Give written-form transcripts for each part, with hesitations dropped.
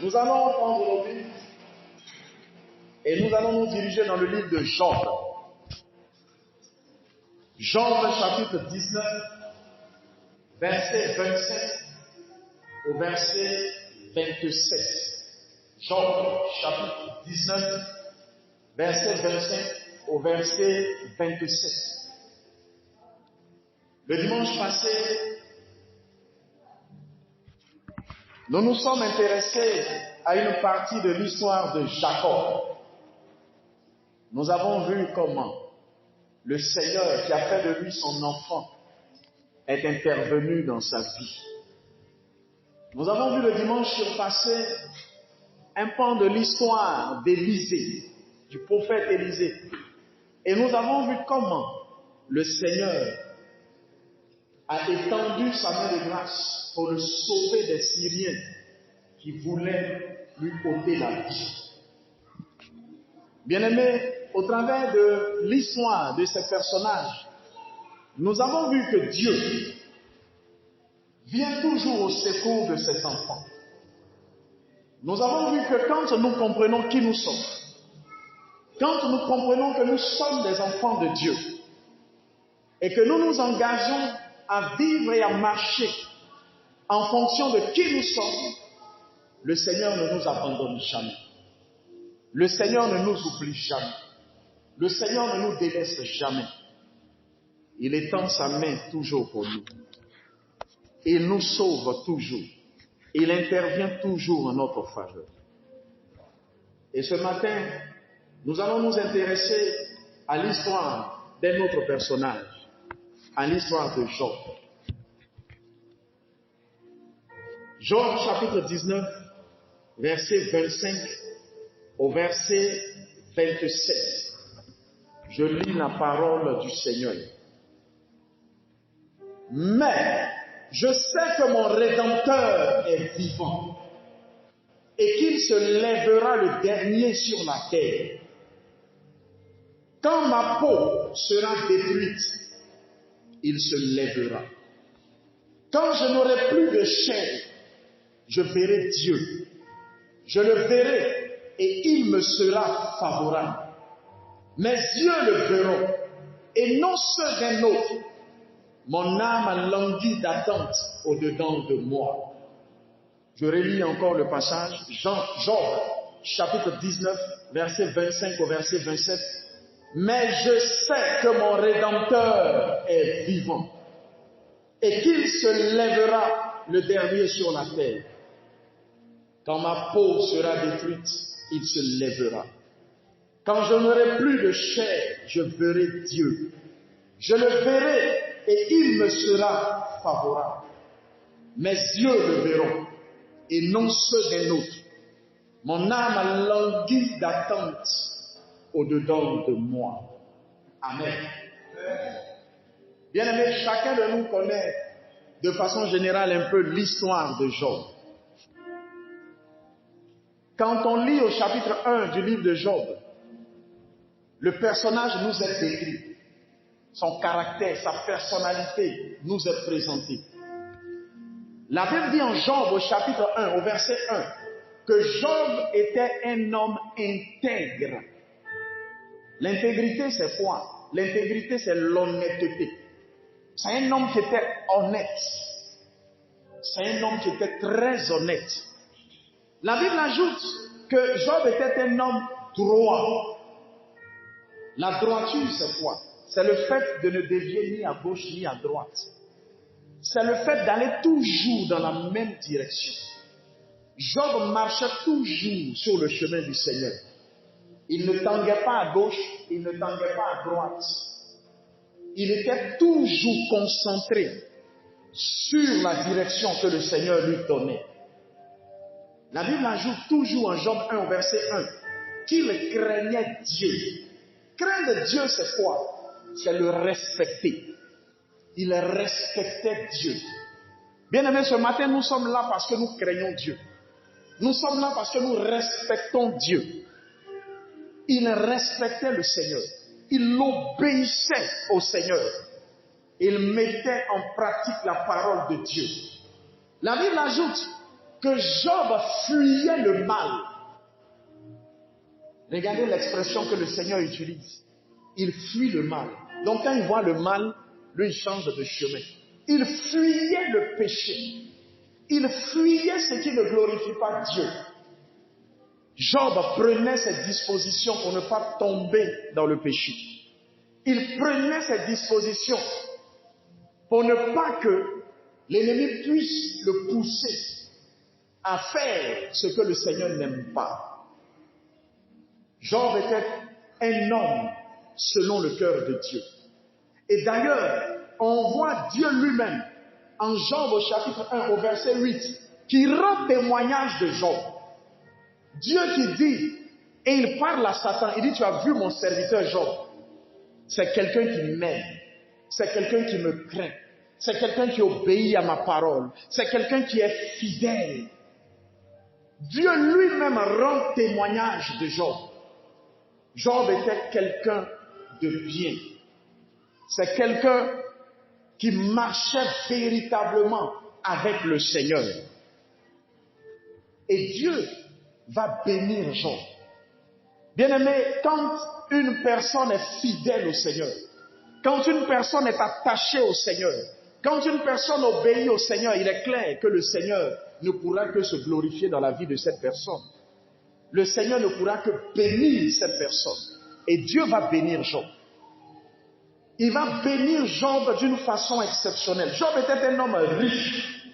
Nous allons prendre nos Bibles et nous allons nous diriger dans le livre de Job. Job chapitre 19, verset 27 au verset 27. Job chapitre 19, verset 25 au verset 27. Le dimanche passé, nous nous sommes intéressés à une partie de l'histoire de Jacob. Nous avons vu comment le Seigneur qui a fait de lui son enfant est intervenu dans sa vie. Nous avons vu le dimanche surpasser un pan de l'histoire d'Élisée, du prophète Élisée. Et nous avons vu comment le Seigneur a étendu sa main de grâce pour le sauver des Syriens qui voulaient lui ôter la vie. Bien-aimés, au travers de l'histoire de ces personnages, nous avons vu que Dieu vient toujours au secours de ses enfants. Nous avons vu que quand nous comprenons qui nous sommes, quand nous comprenons que nous sommes des enfants de Dieu, et que nous nous engageons à vivre et à marcher en fonction de qui nous sommes, le Seigneur ne nous abandonne jamais. Le Seigneur ne nous oublie jamais. Le Seigneur ne nous délaisse jamais. Il étend sa main toujours pour nous. Il nous sauve toujours. Il intervient toujours en notre faveur. Et ce matin, nous allons nous intéresser à l'histoire d'un autre personnage, à l'histoire de Job. Job chapitre 19, verset 25 au verset 27. Je lis la parole du Seigneur. Mais je sais que mon Rédempteur est vivant et qu'il se lèvera le dernier sur la terre. Quand ma peau sera détruite, il se lèvera. Quand je n'aurai plus de chair, je verrai Dieu. Je le verrai et il me sera favorable. Mes yeux le verront et non ceux d'un autre. Mon âme a langui d'attente au-dedans de moi. Je relis encore le passage. Job, chapitre 19, verset 25 au verset 27. Mais je sais que mon Rédempteur est vivant et qu'il se lèvera le dernier sur la terre. Quand ma peau sera détruite, il se lèvera. Quand je n'aurai plus de chair, je verrai Dieu. Je le verrai et il me sera favorable. Mes yeux le verront et non ceux d'un autre. Mon âme a langui d'attente au-dedans de moi. Amen. Bien-aimés, chacun de nous connaît de façon générale un peu l'histoire de Job. Quand on lit au chapitre 1 du livre de Job, le personnage nous est décrit. Son caractère, sa personnalité nous est présentée. La Bible dit en Job au chapitre 1, au verset 1, que Job était un homme intègre. L'intégrité, c'est quoi? L'intégrité, c'est l'honnêteté. C'est un homme qui était honnête. C'est un homme qui était très honnête. La Bible ajoute que Job était un homme droit. La droiture, c'est quoi? C'est le fait de ne dévier ni à gauche ni à droite. C'est le fait d'aller toujours dans la même direction. Job marchait toujours sur le chemin du Seigneur. Il ne tanguait pas à gauche, il ne tanguait pas à droite. Il était toujours concentré sur la direction que le Seigneur lui donnait. La Bible ajoute toujours en Job 1 au verset 1 qu'il craignait Dieu. Craindre Dieu, c'est quoi? C'est le respecter. Il respectait Dieu. Bien-aimés, ce matin, nous sommes là parce que nous craignons Dieu. Nous sommes là parce que nous respectons Dieu. Il respectait le Seigneur. Il obéissait au Seigneur. Il mettait en pratique la parole de Dieu. La Bible ajoute que Job fuyait le mal. Regardez l'expression que le Seigneur utilise. Il fuit le mal. Donc quand il voit le mal, lui il change de chemin. Il fuyait le péché. Il fuyait ce qui ne glorifie pas Dieu. Job prenait ses dispositions pour ne pas tomber dans le péché. Il prenait ses dispositions pour ne pas que l'ennemi puisse le pousser à faire ce que le Seigneur n'aime pas. Job était un homme selon le cœur de Dieu. Et d'ailleurs, on voit Dieu lui-même en Job au chapitre 1 au verset 8 qui rend témoignage de Job. Dieu qui dit, et il parle à Satan, il dit, tu as vu mon serviteur Job, c'est quelqu'un qui m'aime, c'est quelqu'un qui me craint, c'est quelqu'un qui obéit à ma parole, c'est quelqu'un qui est fidèle. Dieu lui-même rend témoignage de Job. Job était quelqu'un de bien. C'est quelqu'un qui marchait véritablement avec le Seigneur. Et Dieu va bénir Job. Bien-aimé, quand une personne est fidèle au Seigneur, quand une personne est attachée au Seigneur, quand une personne obéit au Seigneur, il est clair que le Seigneur ne pourra que se glorifier dans la vie de cette personne. Le Seigneur ne pourra que bénir cette personne. Et Dieu va bénir Job. Il va bénir Job d'une façon exceptionnelle. Job était un homme riche.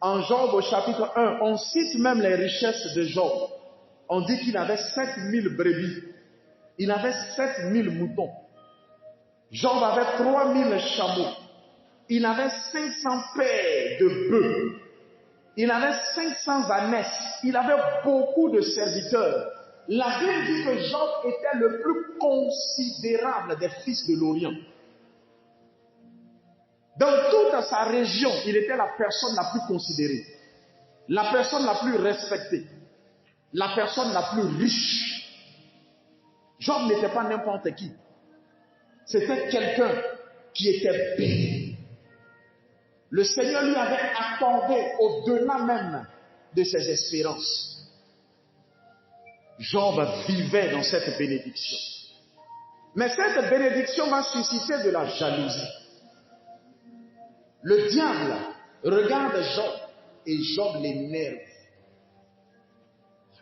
En Job au chapitre 1, on cite même les richesses de Job. On dit qu'il avait 7000 brebis. Il avait 7000 moutons. Job avait 3000 chameaux. Il avait 500 paires de bœufs. Il avait 500 ânesses. Il avait beaucoup de serviteurs. La Bible dit que Job était le plus considérable des fils de l'Orient. Dans toute sa région, il était la personne la plus considérée, la personne la plus respectée, la personne la plus riche. Job n'était pas n'importe qui. C'était quelqu'un qui était béni. Le Seigneur lui avait accordé au-delà même de ses espérances. Job vivait dans cette bénédiction. Mais cette bénédiction va susciter de la jalousie. Le diable regarde Job et Job l'énerve.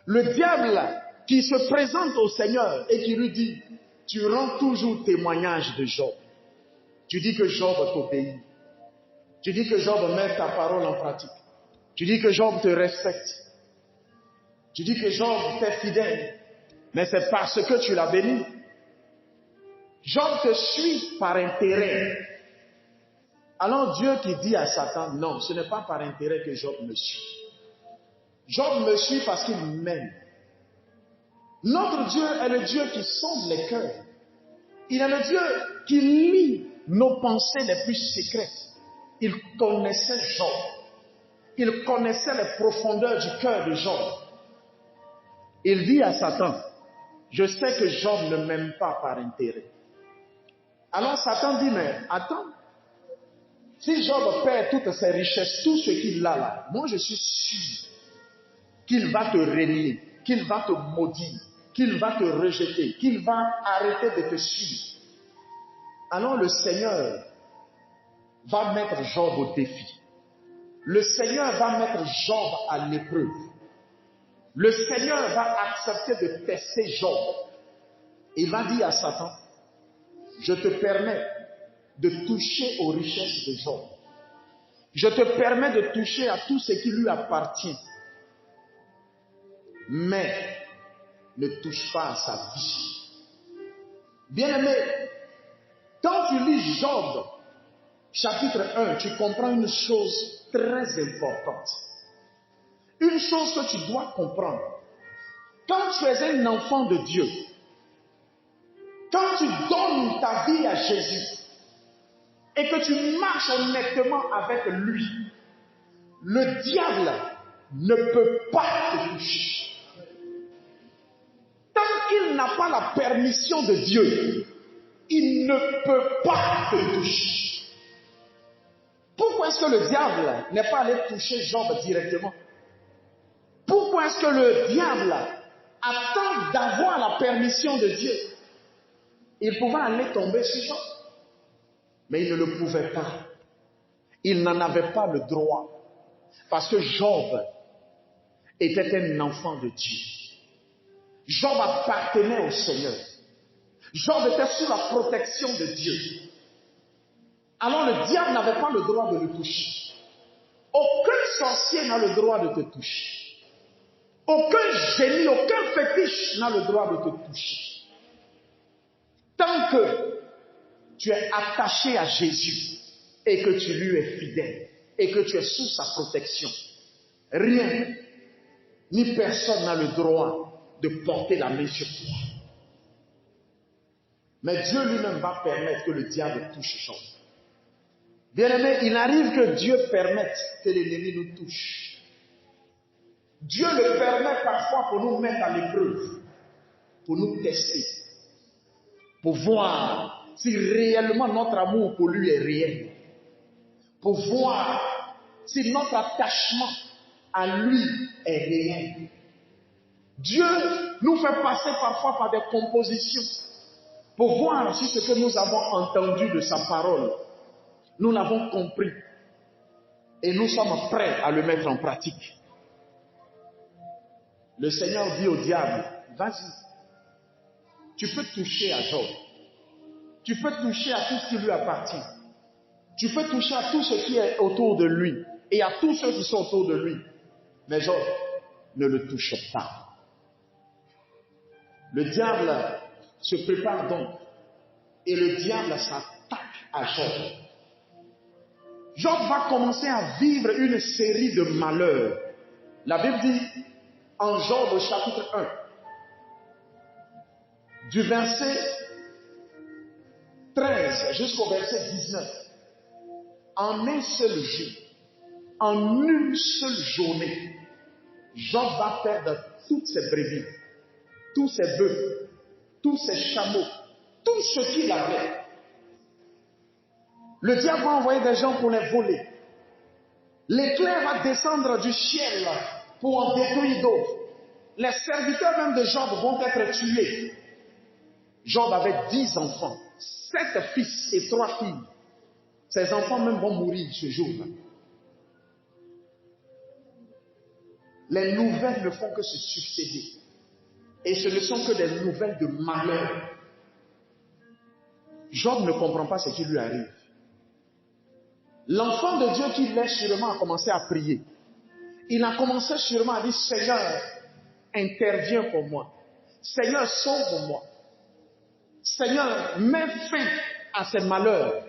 Le diable qui se présente au Seigneur et qui lui dit, tu rends toujours témoignage de Job. Tu dis que Job t'obéit. Tu dis que Job met ta parole en pratique. Tu dis que Job te respecte. Tu dis que Job t'est fidèle. Mais c'est parce que tu l'as béni. Job te suit par intérêt. Alors Dieu qui dit à Satan, non, ce n'est pas par intérêt que Job me suit. Job me suit parce qu'il m'aime. Notre Dieu est le Dieu qui sonde les cœurs. Il est le Dieu qui lit nos pensées les plus secrètes. Il connaissait Job. Il connaissait les profondeurs du cœur de Job. Il dit à Satan, je sais que Job ne m'aime pas par intérêt. Alors Satan dit, mais attends, si Job perd toutes ses richesses, tout ce qu'il a là, moi je suis sûr qu'il va te renier, qu'il va te maudire, qu'il va te rejeter, qu'il va arrêter de te suivre. Alors le Seigneur va mettre Job au défi. Le Seigneur va mettre Job à l'épreuve. Le Seigneur va accepter de tester Job. Il va dire à Satan, je te permets de toucher aux richesses de Job. Je te permets de toucher à tout ce qui lui appartient. Mais ne touche pas à sa vie. Bien-aimé, quand tu lis Job, chapitre 1, tu comprends une chose très importante. Une chose que tu dois comprendre. Quand tu es un enfant de Dieu, quand tu donnes ta vie à Jésus et que tu marches honnêtement avec lui, le diable ne peut pas te toucher. Tant qu'il n'a pas la permission de Dieu, il ne peut pas te toucher. Pourquoi Pourquoi est-ce que le diable n'est pas allé toucher Job directement? Pourquoi est-ce que le diable attend d'avoir la permission de Dieu? Il pouvait aller tomber sur Job, mais il ne le pouvait pas. Il n'en avait pas le droit, parce que Job était un enfant de Dieu. Job appartenait au Seigneur. Job était sous la protection de Dieu. Alors le diable n'avait pas le droit de le toucher. Aucun sorcier n'a le droit de te toucher. Aucun génie, aucun fétiche n'a le droit de te toucher. Tant que tu es attaché à Jésus et que tu lui es fidèle et que tu es sous sa protection, rien ni personne n'a le droit de porter la main sur toi. Mais Dieu lui-même va permettre que le diable touche Job. Bien-aimé, il arrive que Dieu permette que l'ennemi nous touche. Dieu le permet parfois pour nous mettre à l'épreuve, pour nous tester, pour voir si réellement notre amour pour lui est réel, pour voir si notre attachement à lui est réel. Dieu nous fait passer parfois par des compositions pour voir si ce que nous avons entendu de sa parole, nous l'avons compris et nous sommes prêts à le mettre en pratique. Le Seigneur dit au diable, vas-y, tu peux toucher à Job, tu peux toucher à tout ce qui lui appartient, tu peux toucher à tout ce qui est autour de lui et à tous ceux qui sont autour de lui, mais Job, ne le touche pas. Le diable se prépare donc et le diable s'attaque à Job. Job va commencer à vivre une série de malheurs. La Bible dit en Job au chapitre 1, du verset 13 jusqu'au verset 19, en un seul jour, en une seule journée, Job va perdre toutes ses brebis, tous ses bœufs, tous ses chameaux, tout ce qu'il avait. Le diable va envoyer des gens pour les voler. L'éclair va descendre du ciel pour en détruire d'autres. Les serviteurs même de Job vont être tués. Job avait 10 enfants, 7 fils et 3 filles. Ces enfants même vont mourir ce jour-là. Les nouvelles ne font que se succéder. Et ce ne sont que des nouvelles de malheur. Job ne comprend pas ce qui lui arrive. L'enfant de Dieu qui l'est sûrement a commencé à prier. Il a commencé sûrement à dire, Seigneur, interviens pour moi. Seigneur, sauve-moi. Seigneur, mets fin à ces malheurs.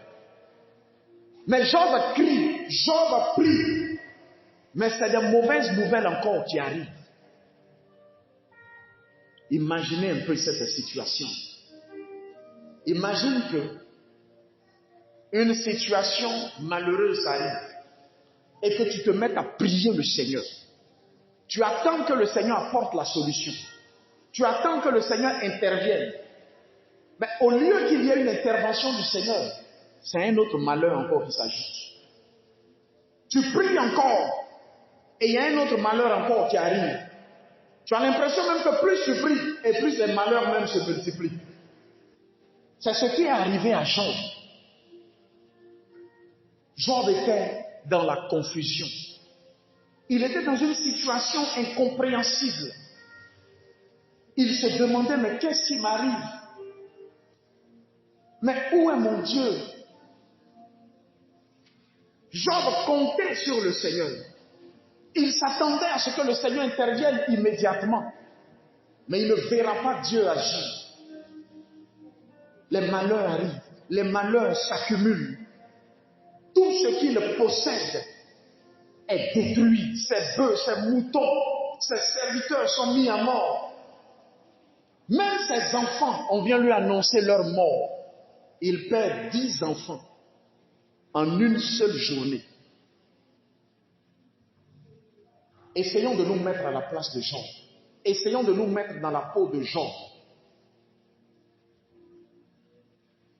Mais Job crie, Job prie. Mais c'est des mauvaises nouvelles encore qui arrivent. Imaginez un peu cette situation. Imagine que une situation malheureuse arrive et que tu te mettes à prier le Seigneur. Tu attends que le Seigneur apporte la solution. Tu attends que le Seigneur intervienne. Mais au lieu qu'il y ait une intervention du Seigneur, c'est un autre malheur encore qui s'ajoute. Tu pries encore et il y a un autre malheur encore qui arrive. Tu as l'impression même que plus tu pries et plus les malheurs même se multiplient. C'est ce qui est arrivé à Job. Job était dans la confusion. Il était dans une situation incompréhensible. Il se demandait, mais qu'est-ce qui m'arrive? Mais où est mon Dieu? Job comptait sur le Seigneur. Il s'attendait à ce que le Seigneur intervienne immédiatement. Mais il ne verra pas Dieu agir. Les malheurs arrivent. Les malheurs s'accumulent. Tout ce qu'il possède est détruit. Ses bœufs, ses moutons, ses serviteurs sont mis à mort. Même ses enfants, on vient lui annoncer leur mort. Il perd 10 enfants en une seule journée. Essayons de nous mettre à la place de Job. Essayons de nous mettre dans la peau de Job.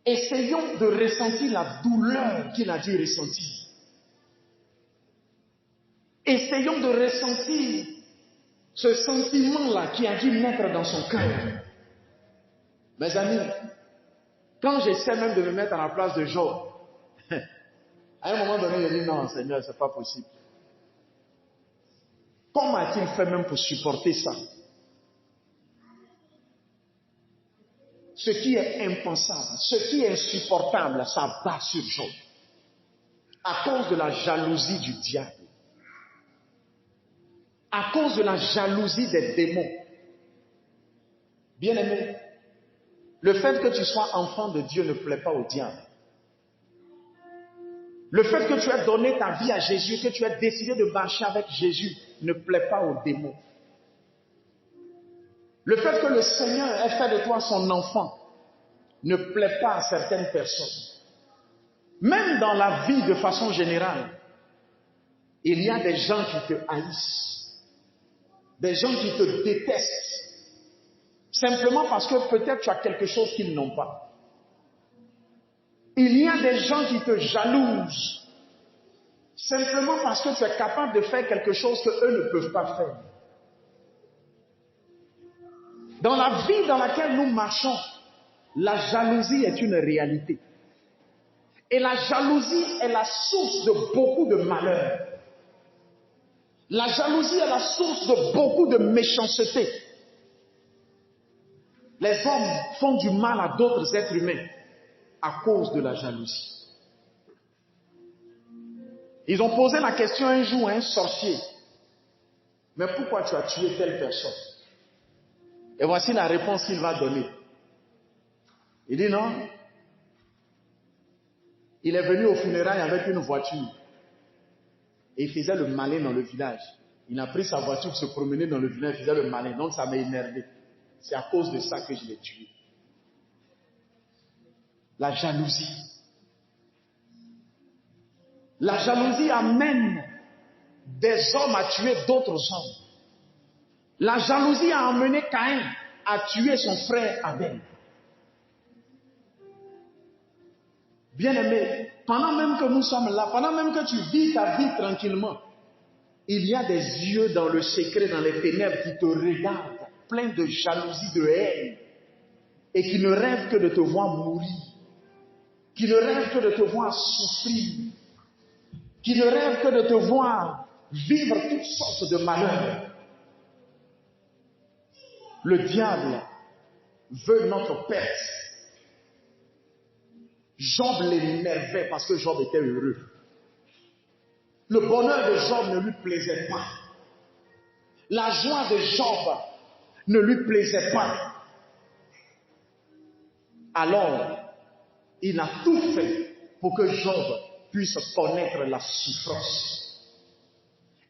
Essayons de ressentir la douleur qu'il a dû ressentir. Essayons de ressentir ce sentiment-là qui a dû naître dans son cœur. Mes amis, quand j'essaie même de me mettre à la place de Job, à un moment donné, je dis non, Seigneur, c'est pas possible. Comment a-t-il fait même pour supporter ça? Ce qui est impensable, ce qui est insupportable, ça bat sur Job. À cause de la jalousie du diable. À cause de la jalousie des démons. Bien-aimé, le fait que tu sois enfant de Dieu ne plaît pas au diable. Le fait que tu aies donné ta vie à Jésus, que tu aies décidé de marcher avec Jésus, ne plaît pas aux démons. Le fait que le Seigneur ait fait de toi son enfant ne plaît pas à certaines personnes. Même dans la vie de façon générale, il y a des gens qui te haïssent, des gens qui te détestent, simplement parce que peut-être tu as quelque chose qu'ils n'ont pas. Il y a des gens qui te jalousent, simplement parce que tu es capable de faire quelque chose qu'eux ne peuvent pas faire. Dans la vie dans laquelle nous marchons, la jalousie est une réalité. Et la jalousie est la source de beaucoup de malheurs. La jalousie est la source de beaucoup de méchanceté. Les hommes font du mal à d'autres êtres humains à cause de la jalousie. Ils ont posé la question un jour à un sorcier. Mais pourquoi tu as tué telle personne? Et voici la réponse qu'il va donner. Il dit non. Il est venu au funérailles avec une voiture. Et il faisait le malin dans le village. Il a pris sa voiture pour se promener dans le village, il faisait le malin. Donc ça m'a énervé. C'est à cause de ça que je l'ai tué. La jalousie. La jalousie amène des hommes à tuer d'autres hommes. La jalousie a amené Caïn à tuer son frère Abel. Bien-aimé, pendant même que nous sommes là, pendant même que tu vis ta vie tranquillement, il y a des yeux dans le secret, dans les ténèbres qui te regardent, pleins de jalousie, de haine, et qui ne rêvent que de te voir mourir, qui ne rêvent que de te voir souffrir, qui ne rêvent que de te voir vivre toutes sortes de malheurs. Le diable veut notre perte. Job l'énervait parce que Job était heureux. Le bonheur de Job ne lui plaisait pas. La joie de Job ne lui plaisait pas. Alors, il a tout fait pour que Job puisse connaître la souffrance.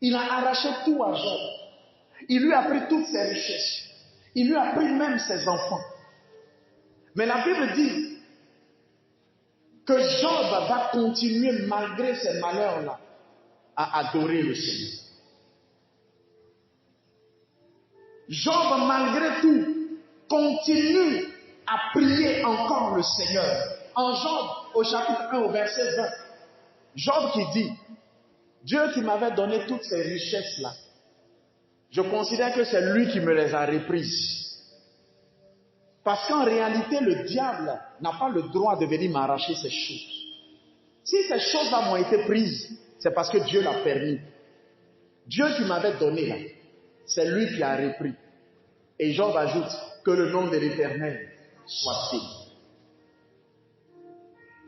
Il a arraché tout à Job. Il lui a pris toutes ses richesses. Il lui a pris même ses enfants. Mais la Bible dit que Job va continuer malgré ces malheurs-là à adorer le Seigneur. Job, malgré tout, continue à prier encore le Seigneur. En Job, au chapitre 1, au verset 20, Job qui dit, Dieu qui m'avait donné toutes ces richesses-là, je considère que c'est lui qui me les a reprises. Parce qu'en réalité, le diable n'a pas le droit de venir m'arracher ces choses. Si ces choses-là m'ont été prises, c'est parce que Dieu l'a permis. Dieu qui m'avait donné là, c'est lui qui a repris. Et Job ajoute que le nom de l'Éternel soit béni.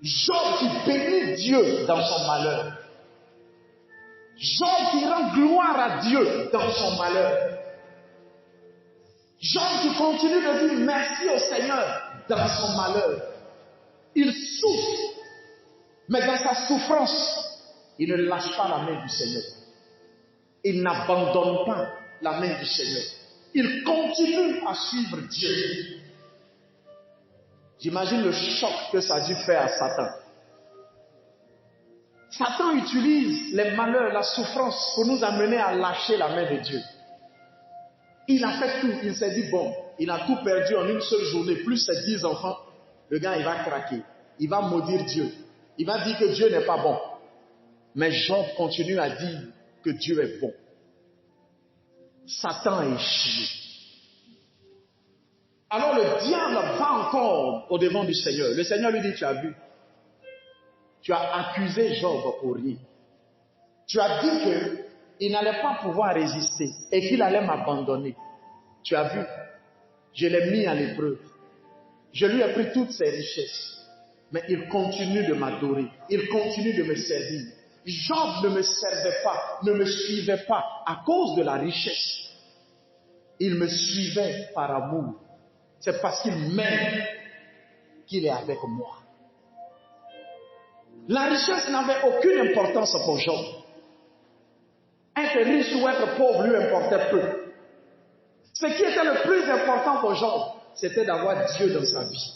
Job qui bénit Dieu dans son malheur. Job qui rend gloire à Dieu dans son malheur. Job qui continue de dire merci au Seigneur dans son malheur. Il souffre, mais dans sa souffrance, il ne lâche pas la main du Seigneur. Il n'abandonne pas la main du Seigneur. Il continue à suivre Dieu. J'imagine le choc que ça a dû faire à Satan. Satan utilise les malheurs, la souffrance pour nous amener à lâcher la main de Dieu. Il a fait tout, il s'est dit bon, il a tout perdu en une seule journée, plus ses 10 enfants, le gars il va craquer, il va maudire Dieu, il va dire que Dieu n'est pas bon. Mais Job continue à dire que Dieu est bon. Satan a échoué. Alors le diable va encore au devant du Seigneur. Le Seigneur lui dit, tu as vu, tu as accusé Job pour rien. Tu as dit qu'il n'allait pas pouvoir résister et qu'il allait m'abandonner. Tu as vu, je l'ai mis à l'épreuve. Je lui ai pris toutes ses richesses. Mais il continue de m'adorer. Il continue de me servir. Job ne me servait pas, ne me suivait pas à cause de la richesse. Il me suivait par amour. C'est parce qu'il m'aime qu'il est avec moi. La richesse n'avait aucune importance pour Job. Être riche ou être pauvre lui importait peu. Ce qui était le plus important pour Job, c'était d'avoir Dieu dans sa vie.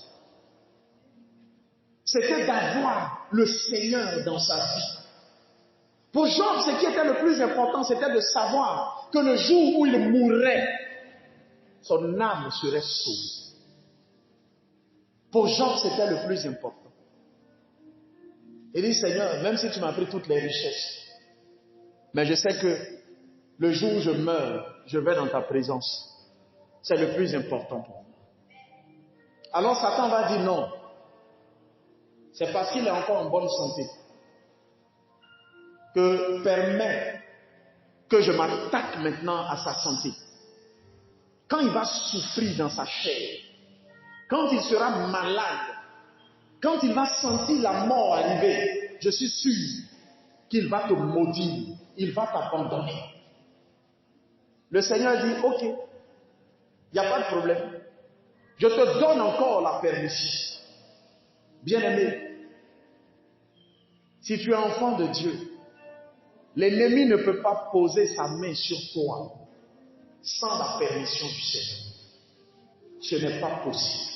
C'était d'avoir le Seigneur dans sa vie. Pour Job, ce qui était le plus important, c'était de savoir que le jour où il mourrait, son âme serait sauvée. Pour Job, c'était le plus important. Il dit, Seigneur, même si tu m'as pris toutes les richesses, mais je sais que le jour où je meurs, je vais dans ta présence. C'est le plus important pour moi. Alors Satan va dire non. C'est parce qu'il est encore en bonne santé que permet que je m'attaque maintenant à sa santé. Quand il va souffrir dans sa chair, quand il sera malade, quand il va sentir la mort arriver, je suis sûr qu'il va te maudire, il va t'abandonner. Le Seigneur dit, ok, il n'y a pas de problème. Je te donne encore la permission. Bien-aimé, si tu es enfant de Dieu, l'ennemi ne peut pas poser sa main sur toi sans la permission du Seigneur. Ce n'est pas possible.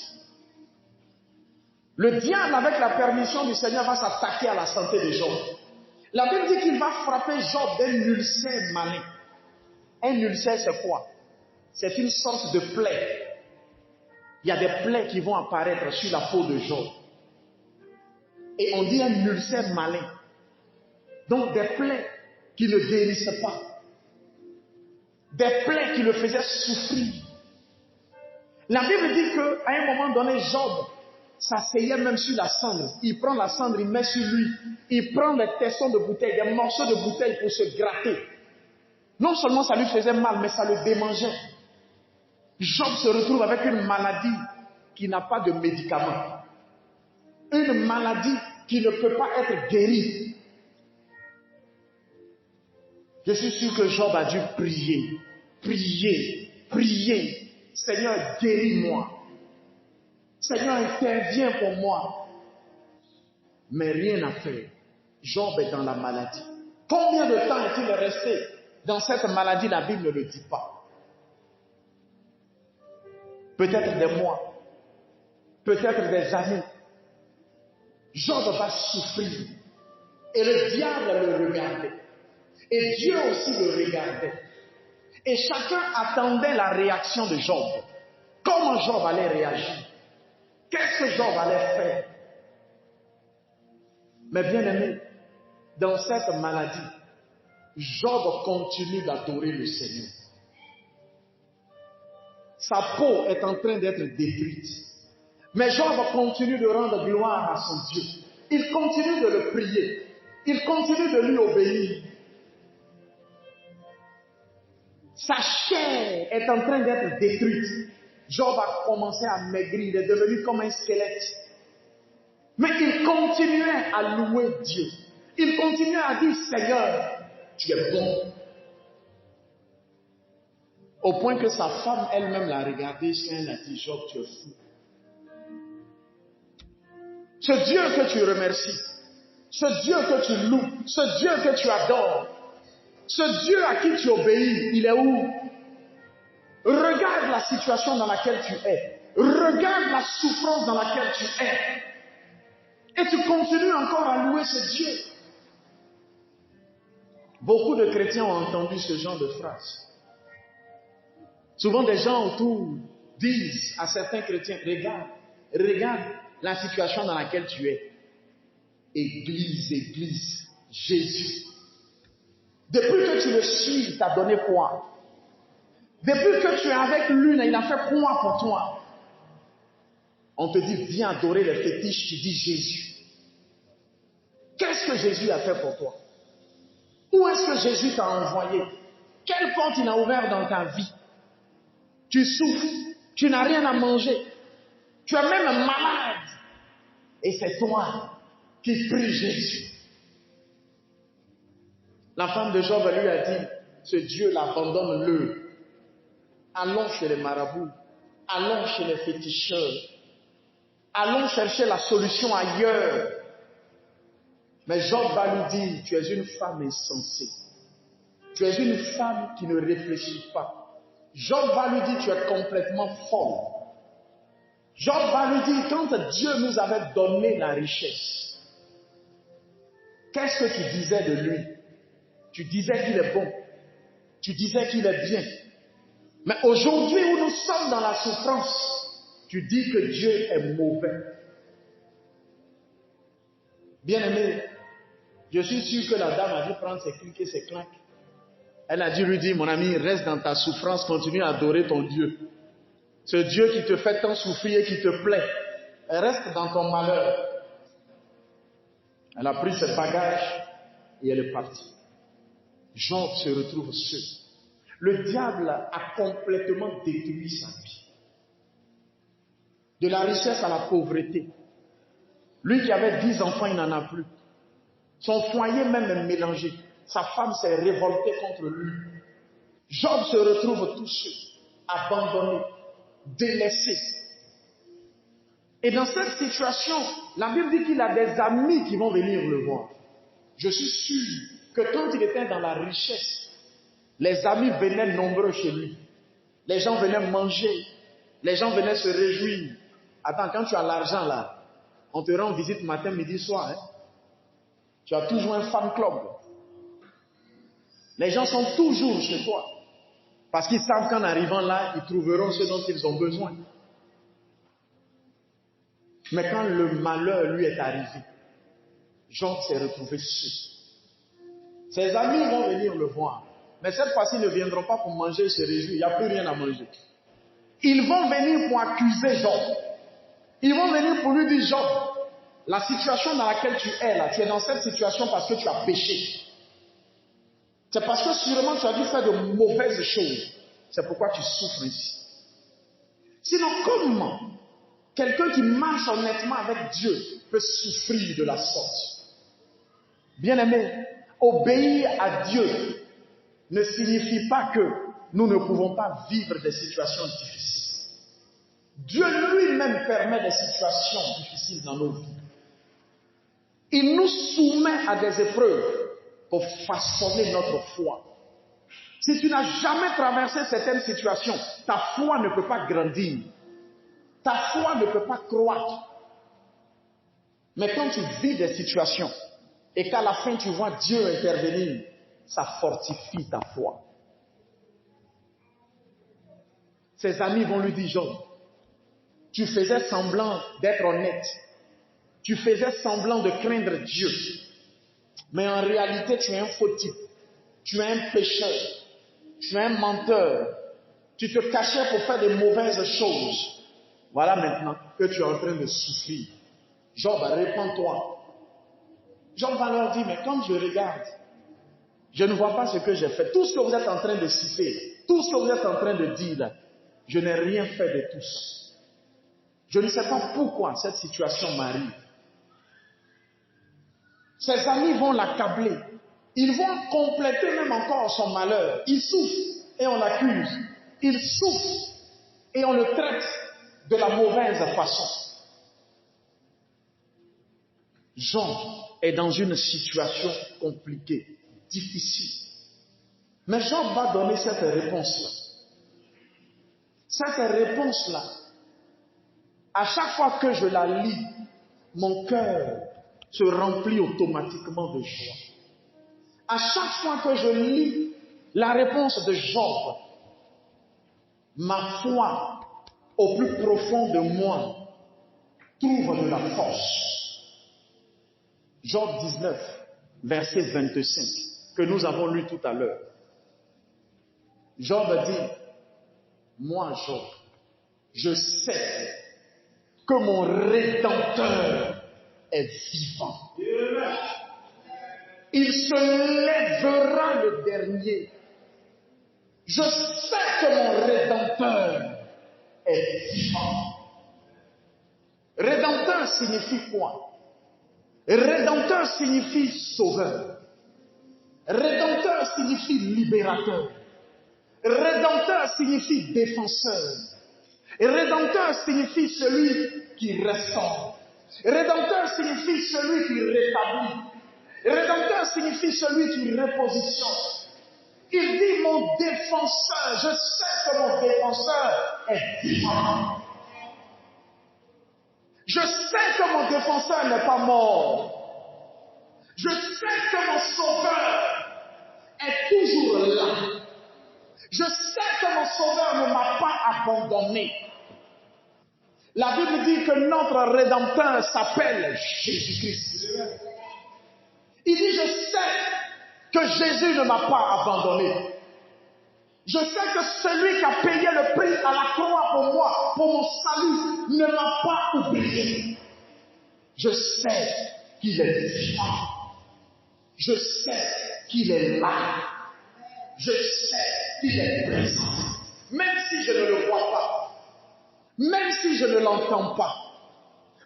Le diable, avec la permission du Seigneur, va s'attaquer à la santé de Job. La Bible dit qu'il va frapper Job d'un ulcère malin. Un ulcère, c'est quoi? C'est une sorte de plaie. Il y a des plaies qui vont apparaître sur la peau de Job. Et on dit un ulcère malin. Donc des plaies qui ne guérissaient pas. Des plaies qui le faisaient souffrir. La Bible dit qu'à un moment donné, Job s'asseyait même sur la cendre. Il prend la cendre, il met sur lui. Il prend les tessons de bouteille, des morceaux de bouteille pour se gratter. Non seulement ça lui faisait mal, mais ça le démangeait. Job se retrouve avec une maladie qui n'a pas de médicament. Une maladie qui ne peut pas être guérie. Je suis sûr que Job a dû prier, prier, prier. Seigneur, guéris-moi. Seigneur, interviens pour moi. Mais rien à faire. Job est dans la maladie. Combien de temps est-il resté dans cette maladie? La Bible ne le dit pas. Peut-être des mois, peut-être des années. Job va souffrir. Et le diable le regardait. Et Dieu aussi le regardait. Et chacun attendait la réaction de Job. Comment Job allait réagir? Qu'est-ce que Job allait faire? Mais bien aimé, dans cette maladie, Job continue d'adorer le Seigneur. Sa peau est en train d'être détruite. Mais Job continue de rendre gloire à son Dieu. Il continue de le prier. Il continue de lui obéir. Sa chair est en train d'être détruite. Job a commencé à maigrir. Il est devenu comme un squelette. Mais il continuait à louer Dieu. Il continuait à dire, Seigneur, tu es bon. Au point que sa femme elle-même l'a regardé et elle a dit, Job, tu es fou. Ce Dieu que tu remercies, ce Dieu que tu loues, ce Dieu que tu adores, ce Dieu à qui tu obéis, il est où? Regarde la situation dans laquelle tu es. Regarde la souffrance dans laquelle tu es. Et tu continues encore à louer ce Dieu. Beaucoup de chrétiens ont entendu ce genre de phrase. Souvent des gens autour disent à certains chrétiens, regarde la situation dans laquelle tu es. Église, Jésus. Depuis que tu le suis, il t'a donné quoi? Depuis que tu es avec lui, il a fait quoi pour toi? On te dit, viens adorer les fétiches, tu dis Jésus. Qu'est-ce que Jésus a fait pour toi? Où est-ce que Jésus t'a envoyé? Quelle porte il a ouvert dans ta vie? Tu souffres, tu n'as rien à manger, tu es même malade. Et c'est toi qui prie Jésus. La femme de Job lui a dit, ce Dieu l'abandonne-le. Allons chez les marabouts, allons chez les féticheurs, allons chercher la solution ailleurs. Mais Job va lui dire, tu es une femme insensée. Tu es une femme qui ne réfléchit pas. Job va lui dire, tu es complètement folle. Job va lui dire, quand Dieu nous avait donné la richesse, qu'est-ce que tu disais de lui? Tu disais qu'il est bon. Tu disais qu'il est bien. Mais aujourd'hui où nous sommes dans la souffrance, tu dis que Dieu est mauvais. Bien-aimé, je suis sûr que la dame a dû prendre ses clics et ses claques. Elle a dû lui dire, mon ami, reste dans ta souffrance, continue à adorer ton Dieu. Ce Dieu qui te fait tant souffrir et qui te plaît, reste dans ton malheur. Elle a pris ses bagages et elle est partie. Job se retrouve seul. Le diable a complètement détruit sa vie. De la richesse à la pauvreté. Lui qui avait 10 enfants, il n'en a plus. Son foyer même est mélangé. Sa femme s'est révoltée contre lui. Job se retrouve tout seul, abandonné, délaissé. Et dans cette situation, la Bible dit qu'il a des amis qui vont venir le voir. Je suis sûr que quand il était dans la richesse, les amis venaient nombreux chez lui. Les gens venaient manger. Les gens venaient se réjouir. Attends, quand tu as l'argent là, on te rend visite matin, midi, soir. Hein? Tu as toujours un fan club. Les gens sont toujours chez toi. Parce qu'ils savent qu'en arrivant là, ils trouveront ce dont ils ont besoin. Mais quand le malheur lui est arrivé, Job s'est retrouvé seul. Ses amis vont venir le voir. Mais cette fois-ci, ils ne viendront pas pour manger et se réjouir. Il n'y a plus rien à manger. Ils vont venir pour accuser Job. Ils vont venir pour lui dire, Job, la situation dans laquelle tu es là, tu es dans cette situation parce que tu as péché. C'est parce que sûrement tu as dû faire de mauvaises choses. C'est pourquoi tu souffres ici. Sinon, comment quelqu'un qui marche honnêtement avec Dieu peut souffrir de la sorte? Bien-aimé, obéir à Dieu ne signifie pas que nous ne pouvons pas vivre des situations difficiles. Dieu lui-même permet des situations difficiles dans nos vies. Il nous soumet à des épreuves pour façonner notre foi. Si tu n'as jamais traversé certaines situations, ta foi ne peut pas grandir. Ta foi ne peut pas croître. Mais quand tu vis des situations et qu'à la fin tu vois Dieu intervenir, ça fortifie ta foi. Ses amis vont lui dire, Job, tu faisais semblant d'être honnête. Tu faisais semblant de craindre Dieu. Mais en réalité, tu es un faux type. Tu es un pécheur. Tu es un menteur. Tu te cachais pour faire de mauvaises choses. Voilà maintenant que tu es en train de souffrir. Job, réponds-toi. Job va leur dire, mais quand je regarde, je ne vois pas ce que j'ai fait. Tout ce que vous êtes en train de citer, tout ce que vous êtes en train de dire, là, je n'ai rien fait de tout ça. Je ne sais pas pourquoi cette situation m'arrive. Ses amis vont l'accabler. Ils vont compléter même encore son malheur. Il souffre et on l'accuse. Il souffre et on le traite de la mauvaise façon. Job est dans une situation compliquée, difficile. Mais Job va donner cette réponse-là. Cette réponse-là, à chaque fois que je la lis, mon cœur se remplit automatiquement de joie. À chaque fois que je lis la réponse de Job, ma foi au plus profond de moi trouve de la force. Job 19, verset 25. que nous avons lu tout à l'heure. Job dit, moi Job, je sais que mon Rédempteur est vivant. Il se lèvera le dernier. Je sais que mon Rédempteur est vivant. Rédempteur signifie quoi? Rédempteur signifie sauveur. Rédempteur signifie libérateur. Rédempteur signifie défenseur. Rédempteur signifie celui qui restaure. Rédempteur signifie celui qui rétablit. Rédempteur signifie celui qui repositionne. Il dit mon défenseur, je sais que mon défenseur est vivant. Je sais que mon défenseur n'est pas mort. Je sais que mon sauveur est toujours là. Je sais que mon sauveur ne m'a pas abandonné. La Bible dit que notre Rédempteur s'appelle Jésus-Christ. Il dit, je sais que Jésus ne m'a pas abandonné. Je sais que celui qui a payé le prix à la croix pour moi, pour mon salut, ne m'a pas oublié. Je sais qu'il est vivant. Je sais qu'il est là. Je sais qu'il est présent. Même si je ne le vois pas, même si je ne l'entends pas,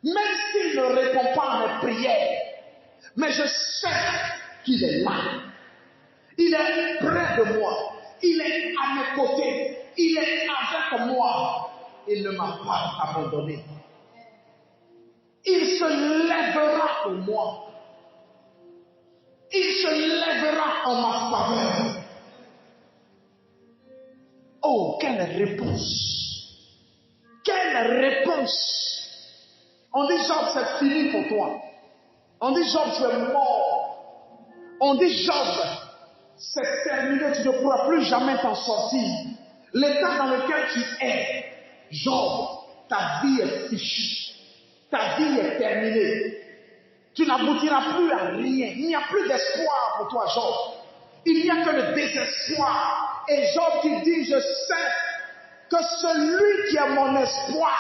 même s'il ne répond pas à mes prières, mais je sais qu'il est là. Il est près de moi. Il est à mes côtés. Il est avec moi. Il ne m'a pas abandonné. Il se lèvera pour moi. Il se lèvera en ma faveur. Oh, quelle réponse! Quelle réponse! On dit Job, c'est fini pour toi. On dit Job, tu es mort. On dit Job, c'est terminé, tu ne pourras plus jamais t'en sortir. L'état dans lequel tu es, Job, ta vie est fichue. Ta vie est terminée. Tu n'aboutiras plus à rien. Il n'y a plus d'espoir pour toi, Job. Il n'y a que le désespoir. Et Job qui dit, je sais que celui qui est mon espoir,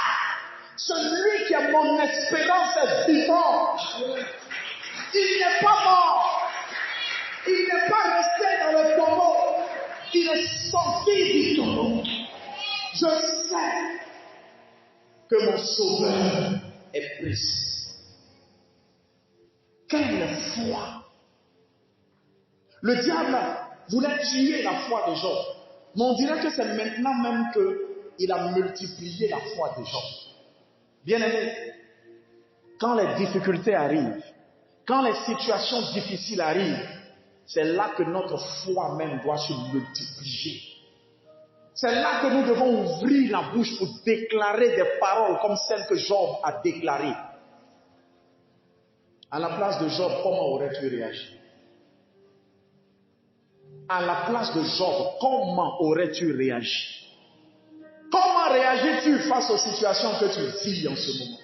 celui qui est mon espérance est vivant. Il n'est pas mort. Il n'est pas resté dans le tombeau. Il est sorti du tombeau. Je sais que mon sauveur est précis. Quelle foi! Le diable voulait tuer la foi de Job. Mais on dirait que c'est maintenant même qu'il a multiplié la foi de Job. Bien-aimé, quand les difficultés arrivent, quand les situations difficiles arrivent, c'est là que notre foi même doit se multiplier. C'est là que nous devons ouvrir la bouche pour déclarer des paroles comme celles que Job a déclarées. À la place de Job, comment aurais-tu réagi? À la place de Job, comment aurais-tu réagi? Comment réagis-tu face aux situations que tu vis en ce moment?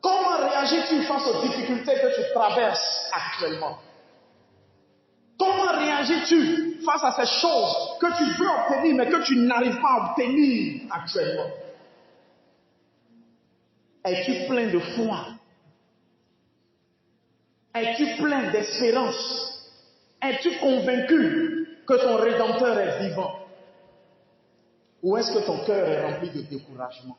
Comment réagis-tu face aux difficultés que tu traverses actuellement? Comment réagis-tu face à ces choses que tu veux obtenir mais que tu n'arrives pas à obtenir actuellement? Es-tu plein de foi? Es-tu plein d'espérance? Es-tu convaincu que ton Rédempteur est vivant? Ou est-ce que ton cœur est rempli de découragement?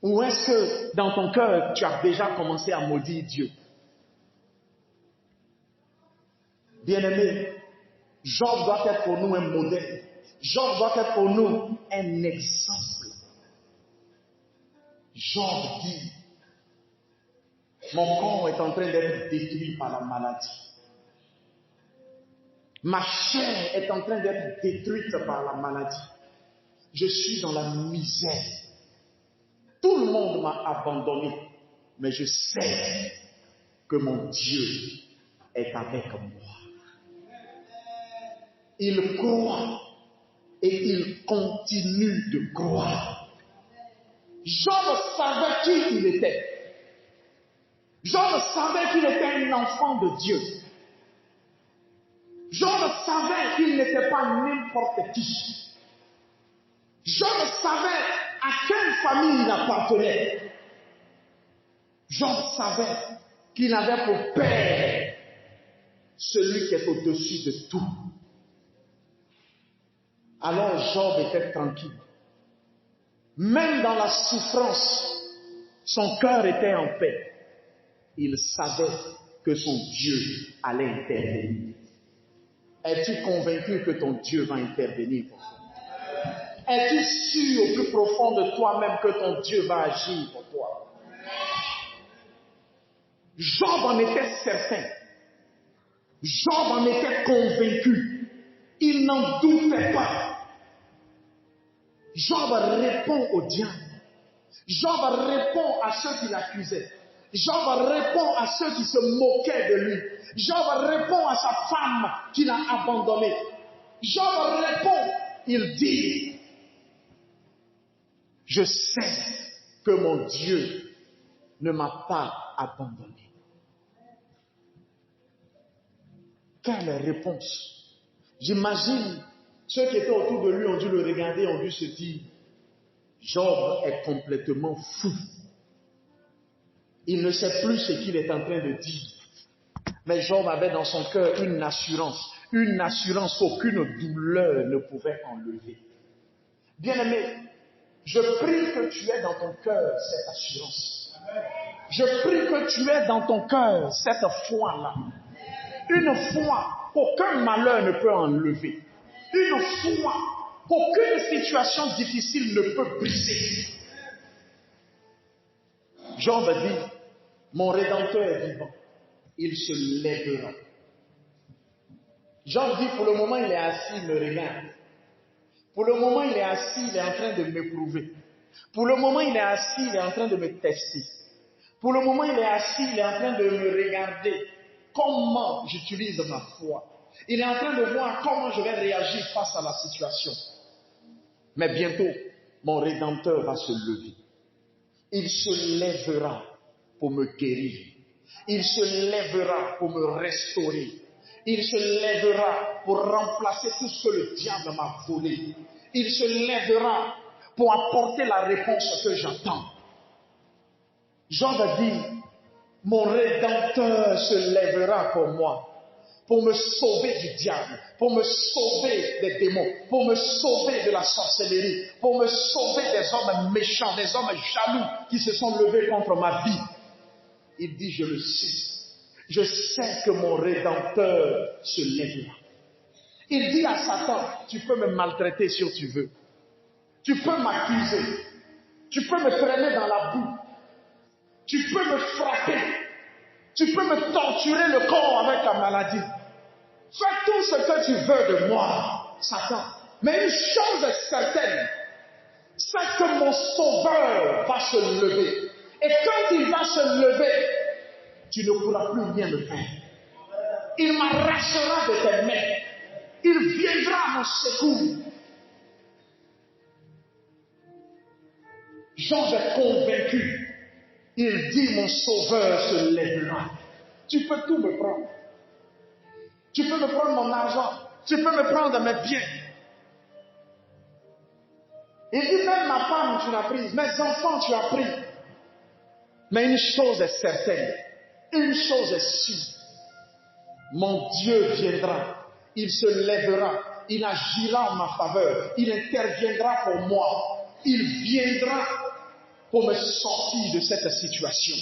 Ou est-ce que dans ton cœur, tu as déjà commencé à maudire Dieu? Bien-aimé, Job doit être pour nous un modèle. Job doit être pour nous un exemple. Job dit, mon corps est en train d'être détruit par la maladie. Ma chair est en train d'être détruite par la maladie. Je suis dans la misère. Tout le monde m'a abandonné. Mais je sais que mon Dieu est avec moi. Il croit et il continue de croire. Job savait qui il était. Job savait qu'il était un enfant de Dieu. Job savait qu'il n'était pas n'importe qui. Job savait à quelle famille il appartenait. Job savait qu'il avait pour père celui qui est au-dessus de tout. Alors Job était tranquille. Même dans la souffrance, son cœur était en paix. Il savait que son Dieu allait intervenir. Es-tu convaincu que ton Dieu va intervenir pour toi? Es-tu sûr au plus profond de toi-même que ton Dieu va agir pour toi? Job en était certain. Job en était convaincu. Il n'en doutait pas. Job répond au diable. Job répond à ceux qui l'accusaient. Job répond à ceux qui se moquaient de lui. Job répond à sa femme qu'il a abandonnée. Job répond, il dit, je sais que mon Dieu ne m'a pas abandonné. Quelle réponse! J'imagine ceux qui étaient autour de lui ont dû le regarder, ont dû se dire, Job est complètement fou. Il ne sait plus ce qu'il est en train de dire. Mais Job avait dans son cœur une assurance qu'aucune douleur ne pouvait enlever. Bien-aimé, je prie que tu aies dans ton cœur cette assurance. Je prie que tu aies dans ton cœur cette foi-là. Une foi qu'aucun malheur ne peut enlever. Une foi qu'aucune situation difficile ne peut briser. Job dit, mon Rédempteur est vivant. Il se lèvera. Job dit, pour le moment, il est assis, il me regarde. Pour le moment, il est assis, il est en train de m'éprouver. Pour le moment, il est assis, il est en train de me tester. Pour le moment, il est assis, il est en train de me regarder. Comment j'utilise ma foi. Il est en train de voir comment je vais réagir face à la situation. Mais bientôt, mon Rédempteur va se lever. Il se lèvera pour me guérir. Il se lèvera pour me restaurer. Il se lèvera pour remplacer tout ce que le diable m'a volé. Il se lèvera pour apporter la réponse que j'attends. Job a dit, mon Rédempteur se lèvera pour moi, pour me sauver du diable, pour me sauver des démons, pour me sauver de la sorcellerie, pour me sauver des hommes méchants, des hommes jaloux qui se sont levés contre ma vie. Il dit, je le sais. Je sais que mon Rédempteur se lèvera. Il dit à Satan, tu peux me maltraiter si tu veux. Tu peux m'accuser. Tu peux me traîner dans la boue. Tu peux me frapper. Tu peux me torturer le corps avec la maladie. Fais tout ce que tu veux de moi, Satan. Mais une chose est certaine, c'est que mon Sauveur va se lever. Et quand il va se lever, tu ne pourras plus rien me faire. Il m'arrachera de tes mains. Il viendra à mon secours. Job est convaincu. Il dit, mon Sauveur se lèvera. Tu peux tout me prendre. Tu peux me prendre mon argent. Tu peux me prendre mes biens. Il dit, même ma femme, tu l'as prise. Mes enfants, tu as pris. Mais une chose est certaine. Une chose est sûre. Mon Dieu viendra. Il se lèvera. Il agira en ma faveur. Il interviendra pour moi. Il viendra pour me sortir de cette situation.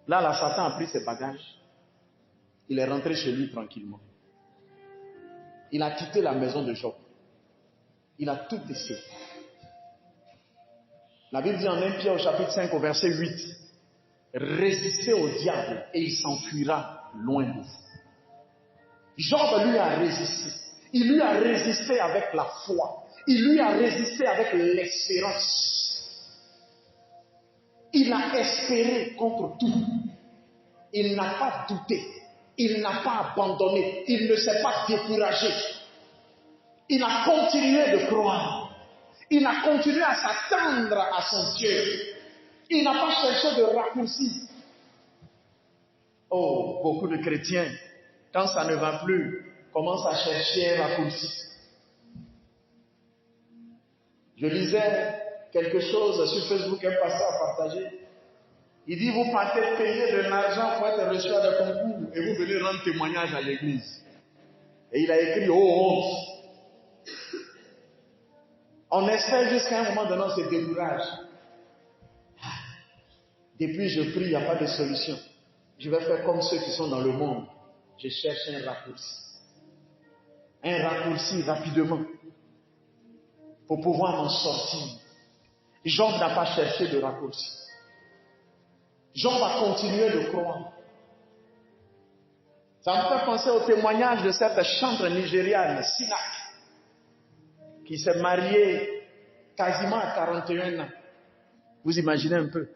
Là, Satan a pris ses bagages. Il est rentré chez lui tranquillement. Il a quitté la maison de Job. Il a tout essayé. La Bible dit en 1 Pierre au chapitre 5 au verset 8, résistez au diable et il s'enfuira loin de vous. Job lui a résisté. Il lui a résisté avec la foi. Il lui a résisté avec l'espérance. Il a espéré contre tout. Il n'a pas douté. Il n'a pas abandonné. Il ne s'est pas découragé. Il a continué de croire. Il a continué à s'attendre à son Dieu. Il n'a pas cherché de raccourci. Oh, beaucoup de chrétiens, quand ça ne va plus, commencent à chercher un raccourci. Je lisais quelque chose sur Facebook, un pasteur a partagé. Il dit, vous partez payer de l'argent pour être reçu à des concours et vous venez rendre témoignage à l'église. Et il a écrit, oh honte. On espère jusqu'à un moment donné, on se décourage. Depuis, je prie, il n'y a pas de solution. Je vais faire comme ceux qui sont dans le monde. Je cherche un raccourci. Un raccourci rapidement. Pour pouvoir m'en sortir. Job n'a pas cherché de raccourci. Job va continuer de croire. Ça me fait penser au témoignage de cette chantre nigériane, Sinak, qui s'est mariée quasiment à 41 ans. Vous imaginez un peu.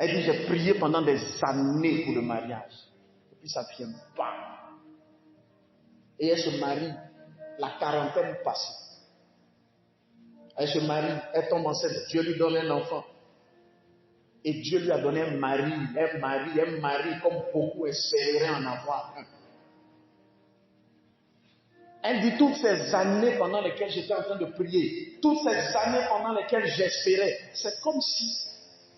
Elle dit, j'ai prié pendant des années pour le mariage. Et puis ça ne vient pas. Et elle se marie, la quarantaine passée. Elle se marie, elle tombe enceinte, Dieu lui donne un enfant. Et Dieu lui a donné un mari comme beaucoup espéraient en avoir un. Elle dit, toutes ces années pendant lesquelles j'étais en train de prier, toutes ces années pendant lesquelles j'espérais, c'est comme si,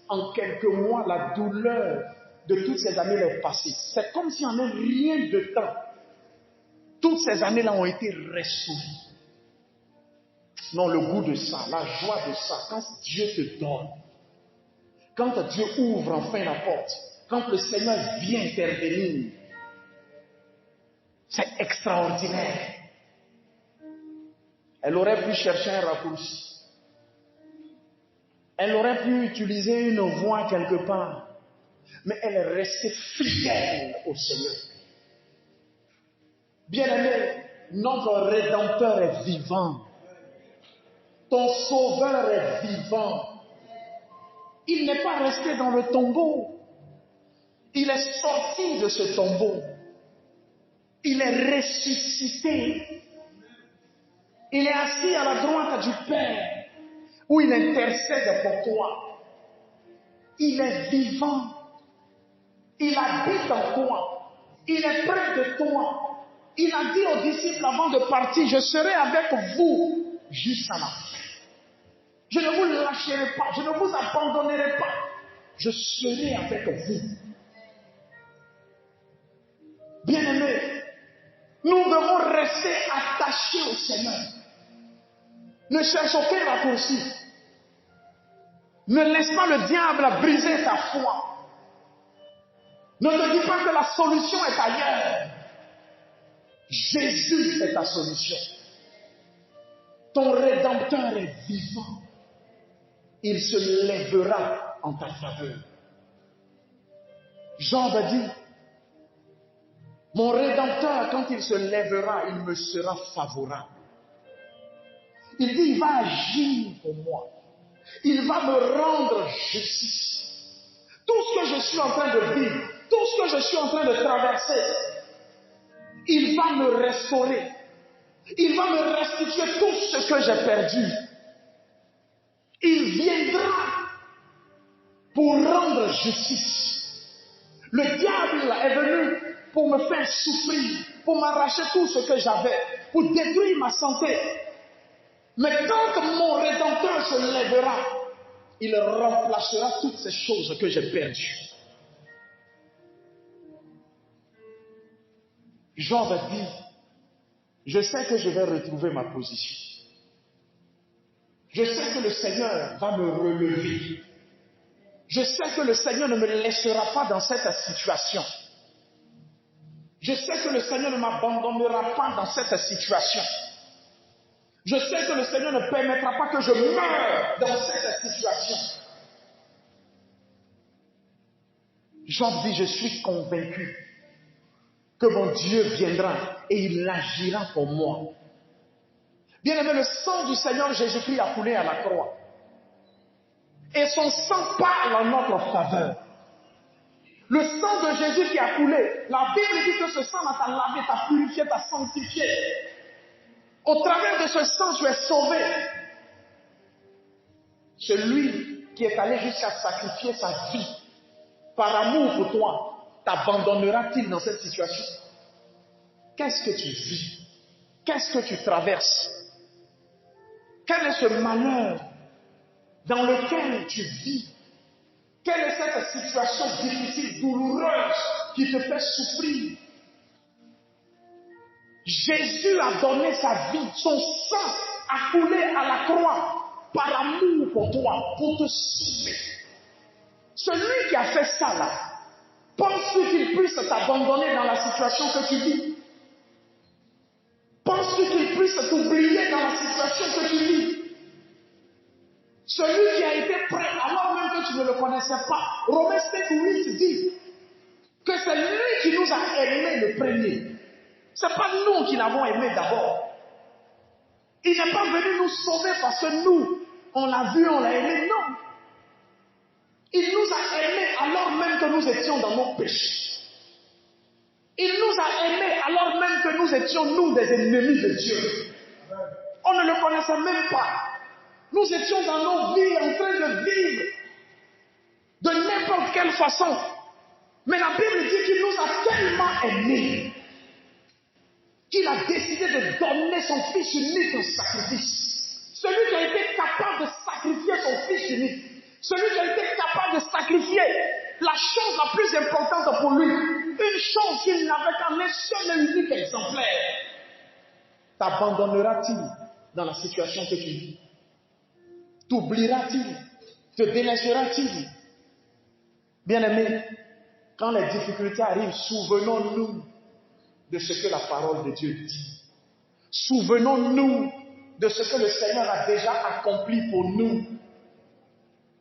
en quelques mois, la douleur de toutes ces années est passée. C'est comme si en un rien de temps, toutes ces années-là ont été restaurées. Non, le goût de ça, la joie de ça, quand Dieu te donne, quand Dieu ouvre enfin la porte, quand le Seigneur vient intervenir, c'est extraordinaire. Elle aurait pu chercher un raccourci. Elle aurait pu utiliser une voie quelque part. Mais elle est restée fidèle au Seigneur. Bien-aimé, notre Rédempteur est vivant. Ton Sauveur est vivant. Il n'est pas resté dans le tombeau. Il est sorti de ce tombeau. Il est ressuscité. Il est assis à la droite du Père, où il intercède pour toi. Il est vivant. Il habite en toi. Il est près de toi. Il a dit aux disciples avant de partir, je serai avec vous jusqu'à la fin. Je ne vous lâcherai pas. Je ne vous abandonnerai pas. Je serai avec vous. Bien-aimés, nous devons rester attachés au Seigneur. Ne cherche aucun raccourci. Ne laisse pas le diable briser ta foi. Ne te dis pas que la solution est ailleurs. Jésus est ta solution. Ton Rédempteur est vivant. Il se lèvera en ta faveur. Jean va dire, mon Rédempteur, quand il se lèvera, il me sera favorable. Il dit, il va agir pour moi. Il va me rendre justice. Tout ce que je suis en train de vivre, tout ce que je suis en train de traverser, il va me restaurer. Il va me restituer tout ce que j'ai perdu. Il viendra pour rendre justice. Le diable est venu pour me faire souffrir, pour m'arracher tout ce que j'avais, pour détruire ma santé. Mais quand mon Rédempteur se lèvera, il remplacera toutes ces choses que j'ai perdues. Job dit, je sais que je vais retrouver ma position. Je sais que le Seigneur va me relever. Je sais que le Seigneur ne me laissera pas dans cette situation. Je sais que le Seigneur ne m'abandonnera pas dans cette situation. Je sais que le Seigneur ne permettra pas que je meure dans cette situation. Job dit, je suis convaincu que mon Dieu viendra et il agira pour moi. Bien-aimé, le sang du Seigneur Jésus-Christ a coulé à la croix. Et son sang parle en notre faveur. Le sang de Jésus qui a coulé, la Bible dit que ce sang t'a lavé, t'a purifié, t'a sanctifié. Au travers de ce sang, tu es sauvé. celui qui est allé jusqu'à sacrifier sa vie par amour pour toi, t'abandonnera-t-il dans cette situation? Qu'est-ce que tu vis? Qu'est-ce que tu traverses? Quel est ce malheur dans lequel tu vis? Quelle est cette situation difficile, douloureuse qui te fait souffrir? Jésus a donné sa vie, son sang a coulé à la croix par amour pour toi, pour te sauver. Celui qui a fait ça là, penses-tu qu'il puisse t'abandonner dans la situation que tu vis? Penses-tu qu'il puisse t'oublier dans la situation que tu vis? Celui qui a été prêt alors même que tu ne le connaissais pas. Romains 7:8 dit que c'est lui qui nous a aimés le premier. Ce n'est pas nous qui l'avons aimé d'abord. Il n'est pas venu nous sauver parce que nous, on l'a vu, on l'a aimé. Non. Il nous a aimés alors même que nous étions dans nos péchés. Il nous a aimés alors même que nous étions, nous, des ennemis de Dieu. On ne le connaissait même pas. Nous étions dans nos vies en train de vivre de n'importe quelle façon. Mais la Bible dit qu'il nous a tellement aimés qu'il a décidé de donner son Fils unique en sacrifice. Celui qui a été capable de sacrifier son Fils unique. Celui qui a été capable de sacrifier la chose la plus importante pour lui. Une chose qu'il n'avait qu'un seul et unique exemplaire. T'abandonnera-t-il dans la situation que tu vis? T'oubliera-t-il? Te délaissera-t-il? Bien-aimés, quand les difficultés arrivent, souvenons-nous de ce que la parole de Dieu dit. Souvenons-nous de ce que le Seigneur a déjà accompli pour nous.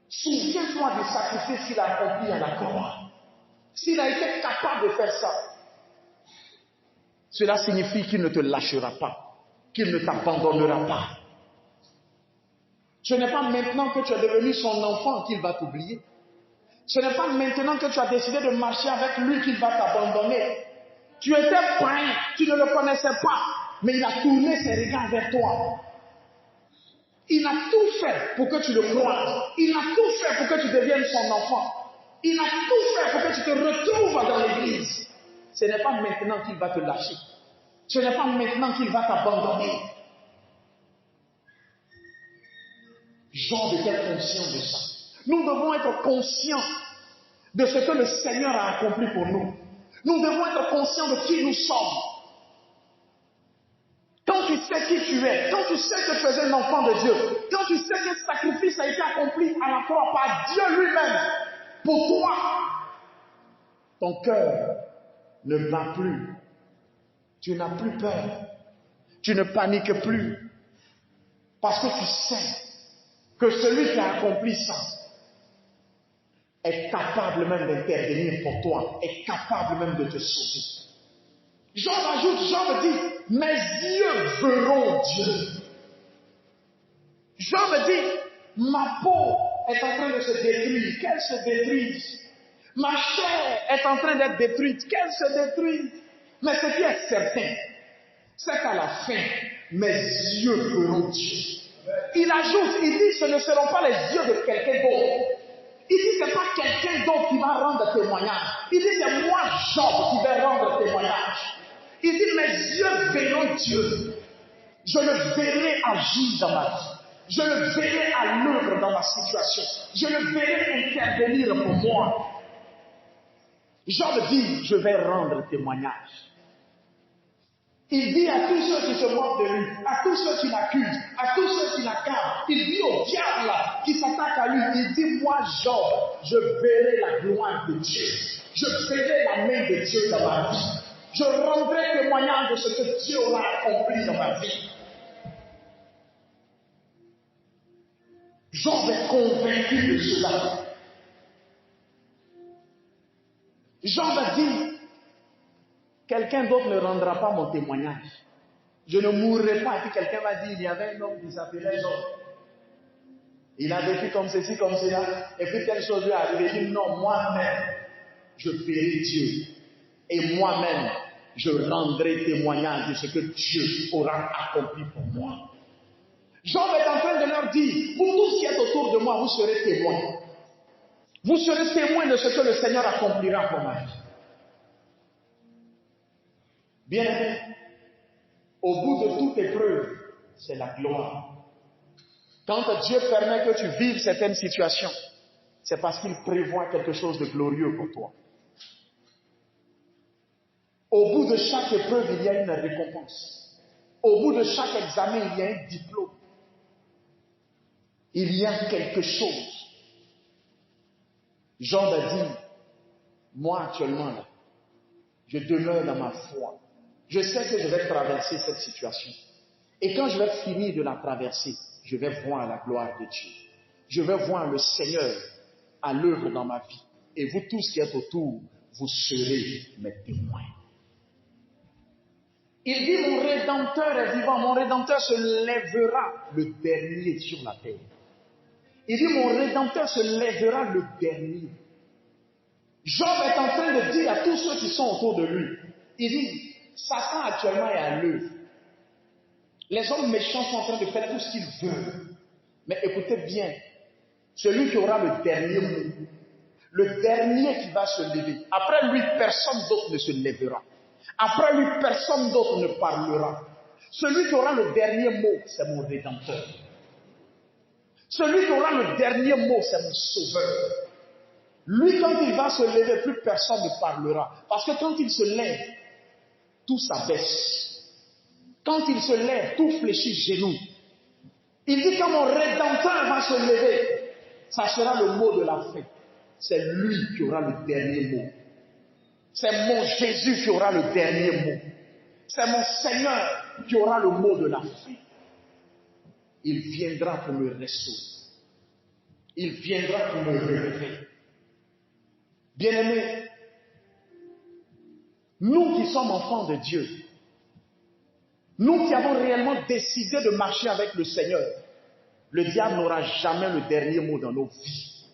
Souviens-toi du sacrifice qu'il a accompli à la croix. S'il a été capable de faire ça, cela signifie qu'il ne te lâchera pas, qu'il ne t'abandonnera pas. Ce n'est pas maintenant que tu es devenu son enfant qu'il va t'oublier. Ce n'est pas maintenant que tu as décidé de marcher avec lui qu'il va t'abandonner. Tu étais païen, tu ne le connaissais pas, mais il a tourné ses regards vers toi. Il a tout fait pour que tu le croies. Il a tout fait pour que tu deviennes son enfant. Il a tout fait pour que tu te retrouves dans l'église. Ce n'est pas maintenant qu'il va te lâcher. Ce n'est pas maintenant qu'il va t'abandonner. Job était conscient de ça. Nous devons être conscients de ce que le Seigneur a accompli pour nous. Nous devons être conscients de qui nous sommes. Quand tu sais qui tu es, quand tu sais que tu es un enfant de Dieu, quand tu sais que ce sacrifice a été accompli à la croix par Dieu lui-même, pour toi, ton cœur ne bat plus. Tu n'as plus peur. Tu ne paniques plus. Parce que tu sais que celui qui a accompli ça est capable même d'intervenir pour toi, est capable même de te sauver. Job ajoute, Job dit, mes yeux verront Dieu. Job dit, ma peau est en train de se détruire, qu'elle se détruise. Ma chair est en train d'être détruite, qu'elle se détruise. Mais ce qui est certain, c'est qu'à la fin, mes yeux verront Dieu. Il ajoute, il dit, ce ne seront pas les yeux de quelqu'un d'autre. Il dit, ce n'est pas quelqu'un d'autre qui va rendre témoignage. Il dit, c'est moi, Job, qui vais rendre témoignage. Il dit, mes yeux verront Dieu. Je le verrai agir dans ma vie. Je le verrai à l'œuvre dans ma situation. Je le verrai intervenir pour moi. Job dit, je vais rendre témoignage. Il dit à tous ceux qui se moquent de lui, à tous ceux qui l'accusent, à tous ceux qui l'accablent, il dit au diable qui s'attaque à lui, il dit, moi Job, je verrai la gloire de Dieu. Je verrai la main de Dieu dans ma vie. Je rendrai témoignage de ce que Dieu aura accompli dans ma vie. Job est convaincu de cela. Job dit, quelqu'un d'autre ne rendra pas mon témoignage. Je ne mourrai pas. Et puis quelqu'un va dire, il y avait un homme qui s'appelait Job. Il a vécu comme ceci, comme cela. Et puis telle chose lui est arrivée. Il dit, non, moi-même, je verrai Dieu. Et moi-même, je rendrai témoignage de ce que Dieu aura accompli pour moi. Job est en train de leur dire, vous tous qui êtes autour de moi, vous serez témoins. Vous serez témoins de ce que le Seigneur accomplira pour ma vie. Bien-aimé, au bout de toute épreuve, c'est la gloire. Quand Dieu permet que tu vives certaines situations, c'est parce qu'il prévoit quelque chose de glorieux pour toi. Au bout de chaque épreuve, il y a une récompense. Au bout de chaque examen, il y a un diplôme. Il y a quelque chose. Job a dit, moi actuellement là, je demeure dans ma foi. Je sais que je vais traverser cette situation. Et quand je vais finir de la traverser, je vais voir la gloire de Dieu. Je vais voir le Seigneur à l'œuvre dans ma vie. Et vous tous qui êtes autour, vous serez mes témoins. Il dit, mon Rédempteur est vivant, mon Rédempteur se lèvera le dernier sur la terre. Il dit, mon Rédempteur se lèvera le dernier. Job est en train de dire à tous ceux qui sont autour de lui, il dit, Satan actuellement est à l'œuvre. Les hommes méchants sont en train de faire tout ce qu'ils veulent. Mais écoutez bien, celui qui aura le dernier mot, le dernier qui va se lever, après lui, personne d'autre ne se lèvera. Après lui, personne d'autre ne parlera. Celui qui aura le dernier mot, c'est mon Rédempteur. Celui qui aura le dernier mot, c'est mon Sauveur. Lui, quand il va se lever, plus personne ne parlera. Parce que quand il se lève, tout s'abaisse. Quand il se lève, tout fléchit genoux. Il dit, quand mon Rédempteur va se lever, ça sera le mot de la fin. C'est lui qui aura le dernier mot. C'est mon Jésus qui aura le dernier mot. C'est mon Seigneur qui aura le mot de la fin. Il viendra pour me restaurer. Il viendra pour me relever. Bien-aimés, nous qui sommes enfants de Dieu, nous qui avons réellement décidé de marcher avec le Seigneur, le diable n'aura jamais le dernier mot dans nos vies.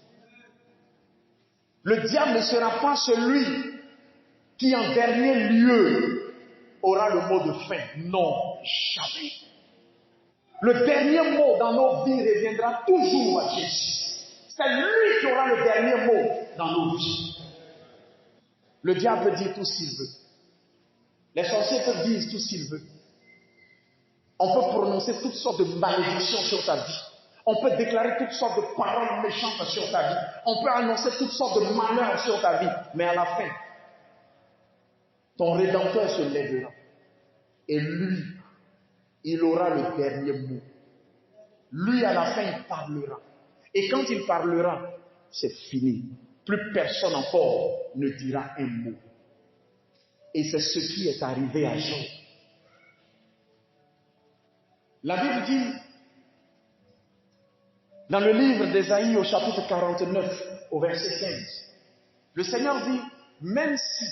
Le diable ne sera pas celui qui en dernier lieu aura le mot de fin. Non, jamais. Le dernier mot dans nos vies reviendra toujours à Jésus. C'est lui qui aura le dernier mot dans nos vies. Le diable peut dire tout ce qu'il veut. Les sorciers peuvent dire tout ce qu'ils veulent. On peut prononcer toutes sortes de malédictions sur ta vie. On peut déclarer toutes sortes de paroles méchantes sur ta vie. On peut annoncer toutes sortes de malheurs sur ta vie. Mais à la fin, ton Rédempteur se lèvera. Et lui, il aura le dernier mot. Lui, à la fin, il parlera. Et quand il parlera, c'est fini. Plus personne encore ne dira un mot. Et c'est ce qui est arrivé à Job. La Bible dit, dans le livre d'Ésaïe au chapitre 49, au verset 15, le Seigneur dit, même si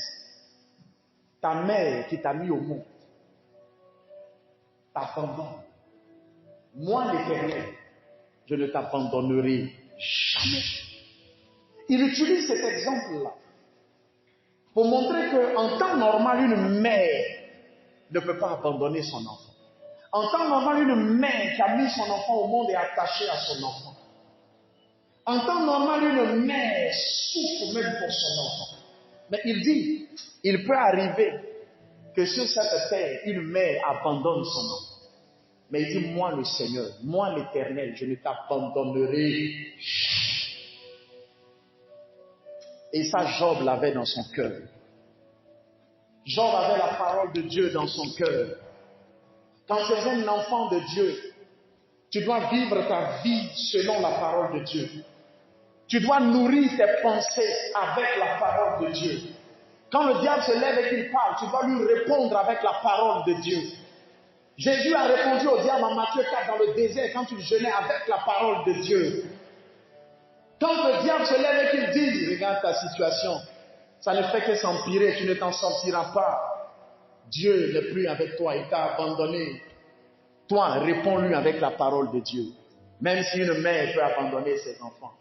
ta mère qui t'a mis au monde t'abandonne, moi l'Éternel, je ne t'abandonnerai jamais. Il utilise cet exemple-là pour montrer qu'en temps normal, une mère ne peut pas abandonner son enfant. En temps normal, une mère qui a mis son enfant au monde est attachée à son enfant. En temps normal, une mère souffre même pour son enfant. Mais il dit, il peut arriver que sur cette terre, une mère abandonne son enfant. Mais il dit, moi le Seigneur, moi l'Éternel, je ne t'abandonnerai jamais. Et ça, Job l'avait dans son cœur. Job avait la parole de Dieu dans son cœur. Quand tu es un enfant de Dieu, tu dois vivre ta vie selon la parole de Dieu. Tu dois nourrir tes pensées avec la parole de Dieu. Quand le diable se lève et qu'il parle, tu dois lui répondre avec la parole de Dieu. Jésus a répondu au diable en Matthieu 4 dans le désert quand il jeûnait avec la parole de Dieu. Quand le diable se lève et qu'il dit, regarde ta situation, ça ne fait que s'empirer, tu ne t'en sortiras pas. Dieu n'est plus avec toi, il t'a abandonné. Toi, réponds-lui avec la parole de Dieu. Même si une mère peut abandonner ses enfants.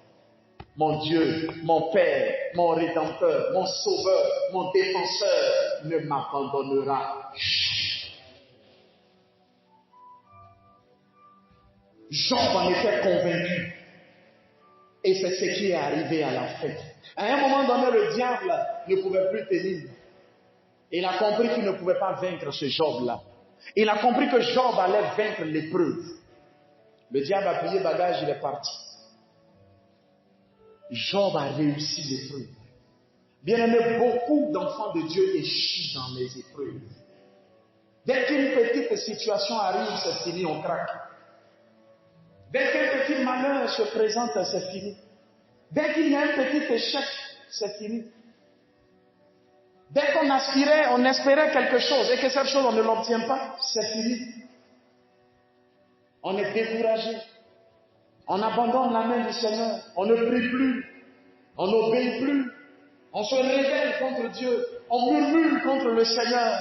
Mon Dieu, mon Père, mon Rédempteur, mon Sauveur, mon Défenseur ne m'abandonnera jamais. Job en était convaincu. Et c'est ce qui est arrivé à la fin. À un moment donné, le diable ne pouvait plus tenir. Il a compris qu'il ne pouvait pas vaincre ce Job-là. Il a compris que Job allait vaincre l'épreuve. Le diable a plié bagage, il est parti. Job a réussi l'épreuve. Bien aimé, beaucoup d'enfants de Dieu échouent dans les épreuves. Dès qu'une petite situation arrive, c'est fini, on craque. Dès qu'un petit malheur se présente, c'est fini. Dès qu'il y a un petit échec, c'est fini. Dès qu'on aspirait, on espérait quelque chose et que cette chose, on ne l'obtient pas, c'est fini. On est découragé. On abandonne la main du Seigneur. On ne prie plus. On n'obéit plus. On se rebelle contre Dieu. On murmure contre le Seigneur.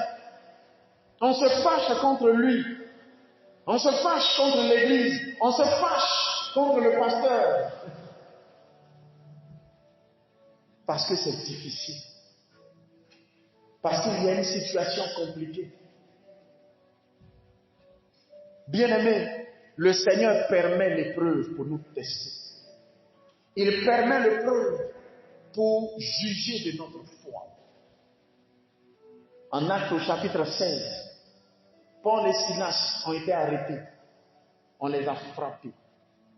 On se fâche contre lui. On se fâche contre l'église. On se fâche contre le pasteur. Parce que c'est difficile. Parce qu'il y a une situation compliquée. Bien-aimés, le Seigneur permet l'épreuve pour nous tester. Il permet l'épreuve pour juger de notre foi. En Actes au chapitre 16, Paul et Silas ont été arrêtés. On les a frappés.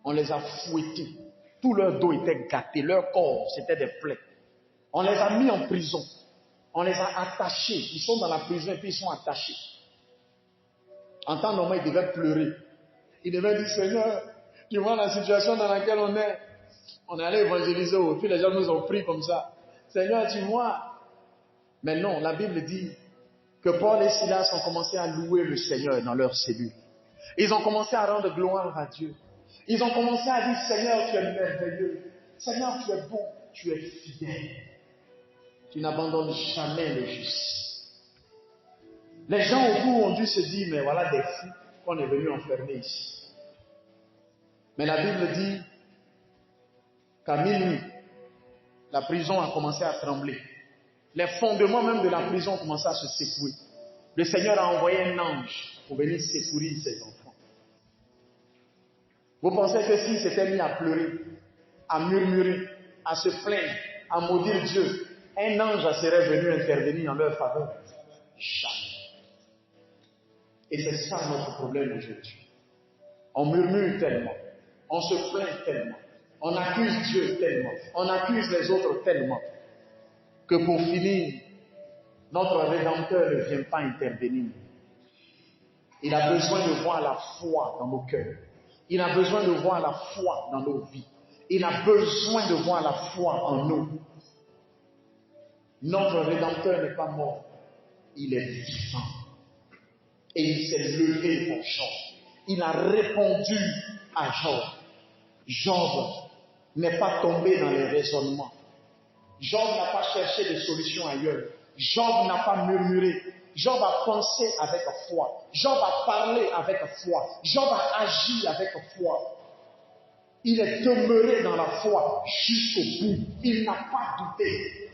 On les a fouettés. Tout leur dos était gâté. Leur corps, c'était des plaies. On les a mis en prison. On les a attachés. Ils sont dans la prison et puis ils sont attachés. En temps normal, ils devaient pleurer. Ils devaient dire, Seigneur, tu vois la situation dans laquelle on est. On est allé évangéliser, puis les gens nous ont pris comme ça. Seigneur, tu vois. Mais non, la Bible dit que Paul et Silas ont commencé à louer le Seigneur dans leur cellule. Ils ont commencé à rendre gloire à Dieu. Ils ont commencé à dire, Seigneur, tu es merveilleux. Seigneur, tu es bon, tu es fidèle. Tu n'abandonnes jamais le juste. Les gens autour ont dû se dire, mais voilà des fous qu'on est venu enfermer ici. Mais la Bible dit qu'à minuit, la prison a commencé à trembler. Les fondements même de la prison ont commencé à se secouer. Le Seigneur a envoyé un ange pour venir secourir ses enfants. Vous pensez que s'ils s'étaient mis à pleurer, à murmurer, à se plaindre, à maudire Dieu, un ange serait venu intervenir en leur faveur? Jamais. Et c'est ça notre problème aujourd'hui. On murmure tellement, on se plaint tellement, on accuse Dieu tellement, on accuse les autres tellement, que pour finir, notre Rédempteur ne vient pas intervenir. Il a besoin de voir la foi dans nos cœurs. Il a besoin de voir la foi dans nos vies. Il a besoin de voir la foi en nous. Notre Rédempteur n'est pas mort. Il est vivant. Et il s'est levé pour Job. Il a répondu à Job. Job n'est pas tombé dans les raisonnements. Job n'a pas cherché des solutions ailleurs. Job n'a pas murmuré. Job a pensé avec foi. Job a parlé avec foi. Job a agi avec foi. Il est demeuré dans la foi jusqu'au bout. Il n'a pas douté.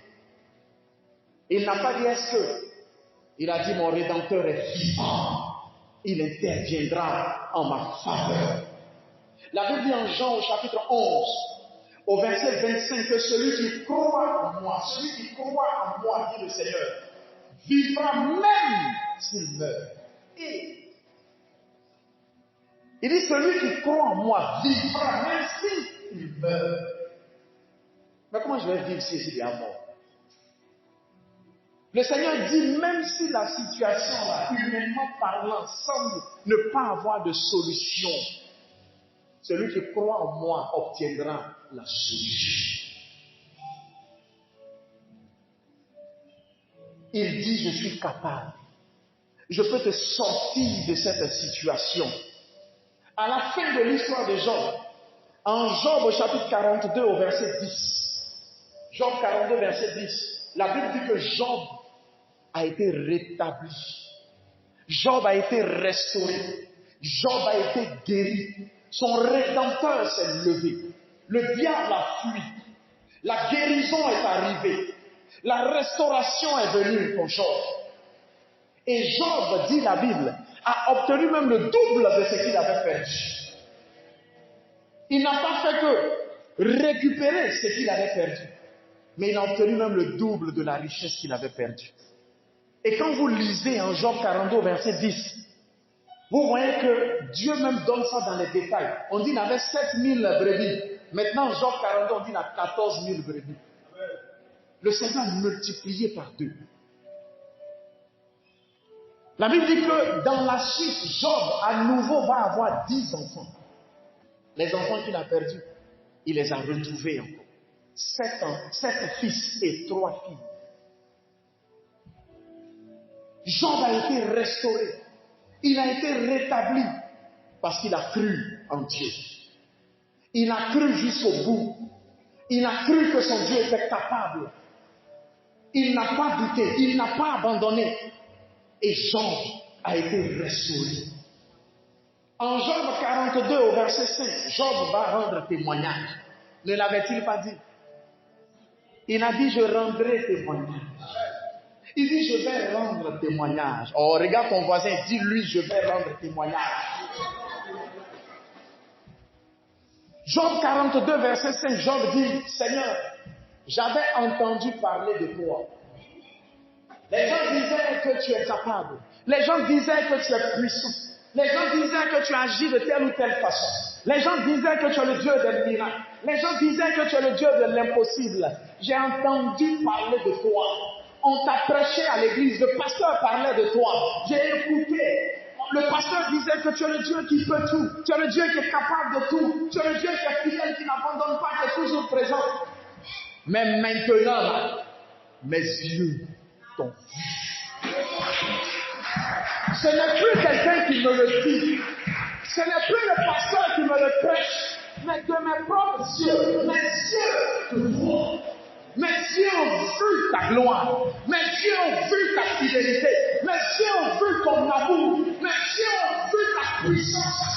Il n'a pas dit est-ce que. Il a dit mon Rédempteur est vivant. Il interviendra en ma faveur. La Bible dit en Jean au chapitre 11, au verset 25, que celui qui croit en moi, celui qui croit en moi, dit le Seigneur, vivra même s'il meurt. Et il dit celui qui croit en moi vivra même s'il meurt. Mais comment je vais vivre si il est à mort? Le Seigneur dit même si la situation là, humainement parlant, semble ne pas avoir de solution, celui qui croit en moi obtiendra la solution. Il dit, je suis capable. Je peux te sortir de cette situation. À la fin de l'histoire de Job, en Job au chapitre 42 au verset 10, Job 42 verset 10, la Bible dit que Job a été rétabli. Job a été restauré. Job a été guéri. Son Rédempteur s'est levé. Le diable a fui. La guérison est arrivée. La restauration est venue pour Job. Et Job, dit la Bible, a obtenu même le double de ce qu'il avait perdu. Il n'a pas fait que récupérer ce qu'il avait perdu, mais il a obtenu même le double de la richesse qu'il avait perdue. Et quand vous lisez en Job 42, verset 10, vous voyez que Dieu même donne ça dans les détails. On dit qu'il avait 7000 brebis. Maintenant, Job 42, on dit qu'il a 14 000 brebis. Le Seigneur a multiplié par 2. La Bible dit que dans la suite, Job à nouveau va avoir 10 enfants. Les enfants qu'il a perdus, il les a retrouvés encore. 7 fils et 3 filles. Job a été restauré. Il a été rétabli parce qu'il a cru en Dieu. Il a cru jusqu'au bout. Il a cru que son Dieu était capable. Il n'a pas douté. Il n'a pas abandonné. Et Job a été restauré. En Job 42 au verset 5, Job va rendre témoignage. Ne l'avait-il pas dit? Il a dit, je rendrai témoignage. Il dit, je vais rendre témoignage. Oh, regarde ton voisin, dis-lui, je vais rendre témoignage. Job 42, verset 5, Job dit, Seigneur, j'avais entendu parler de toi. Les gens disaient que tu es capable. Les gens disaient que tu es puissant. Les gens disaient que tu agis de telle ou telle façon. Les gens disaient que tu es le Dieu des miracles. Les gens disaient que tu es le Dieu de l'impossible. J'ai entendu parler de toi. On t'a prêché à l'église. Le pasteur parlait de toi. J'ai écouté. Le pasteur disait que tu es le Dieu qui peut tout. Tu es le Dieu qui est capable de tout. Tu es le Dieu qui est fidèle, qui n'abandonne pas, qui est toujours présent. Mais maintenant, mes yeux t'ont vu. Ce n'est plus quelqu'un qui me le dit. Ce n'est plus le pasteur qui me le prêche. Mais de mes propres yeux, mes yeux te voient. Mes yeux ont vu ta gloire. Mes yeux ont vu ta fidélité. Mes yeux ont vu ton amour. Mes yeux ont vu ta puissance.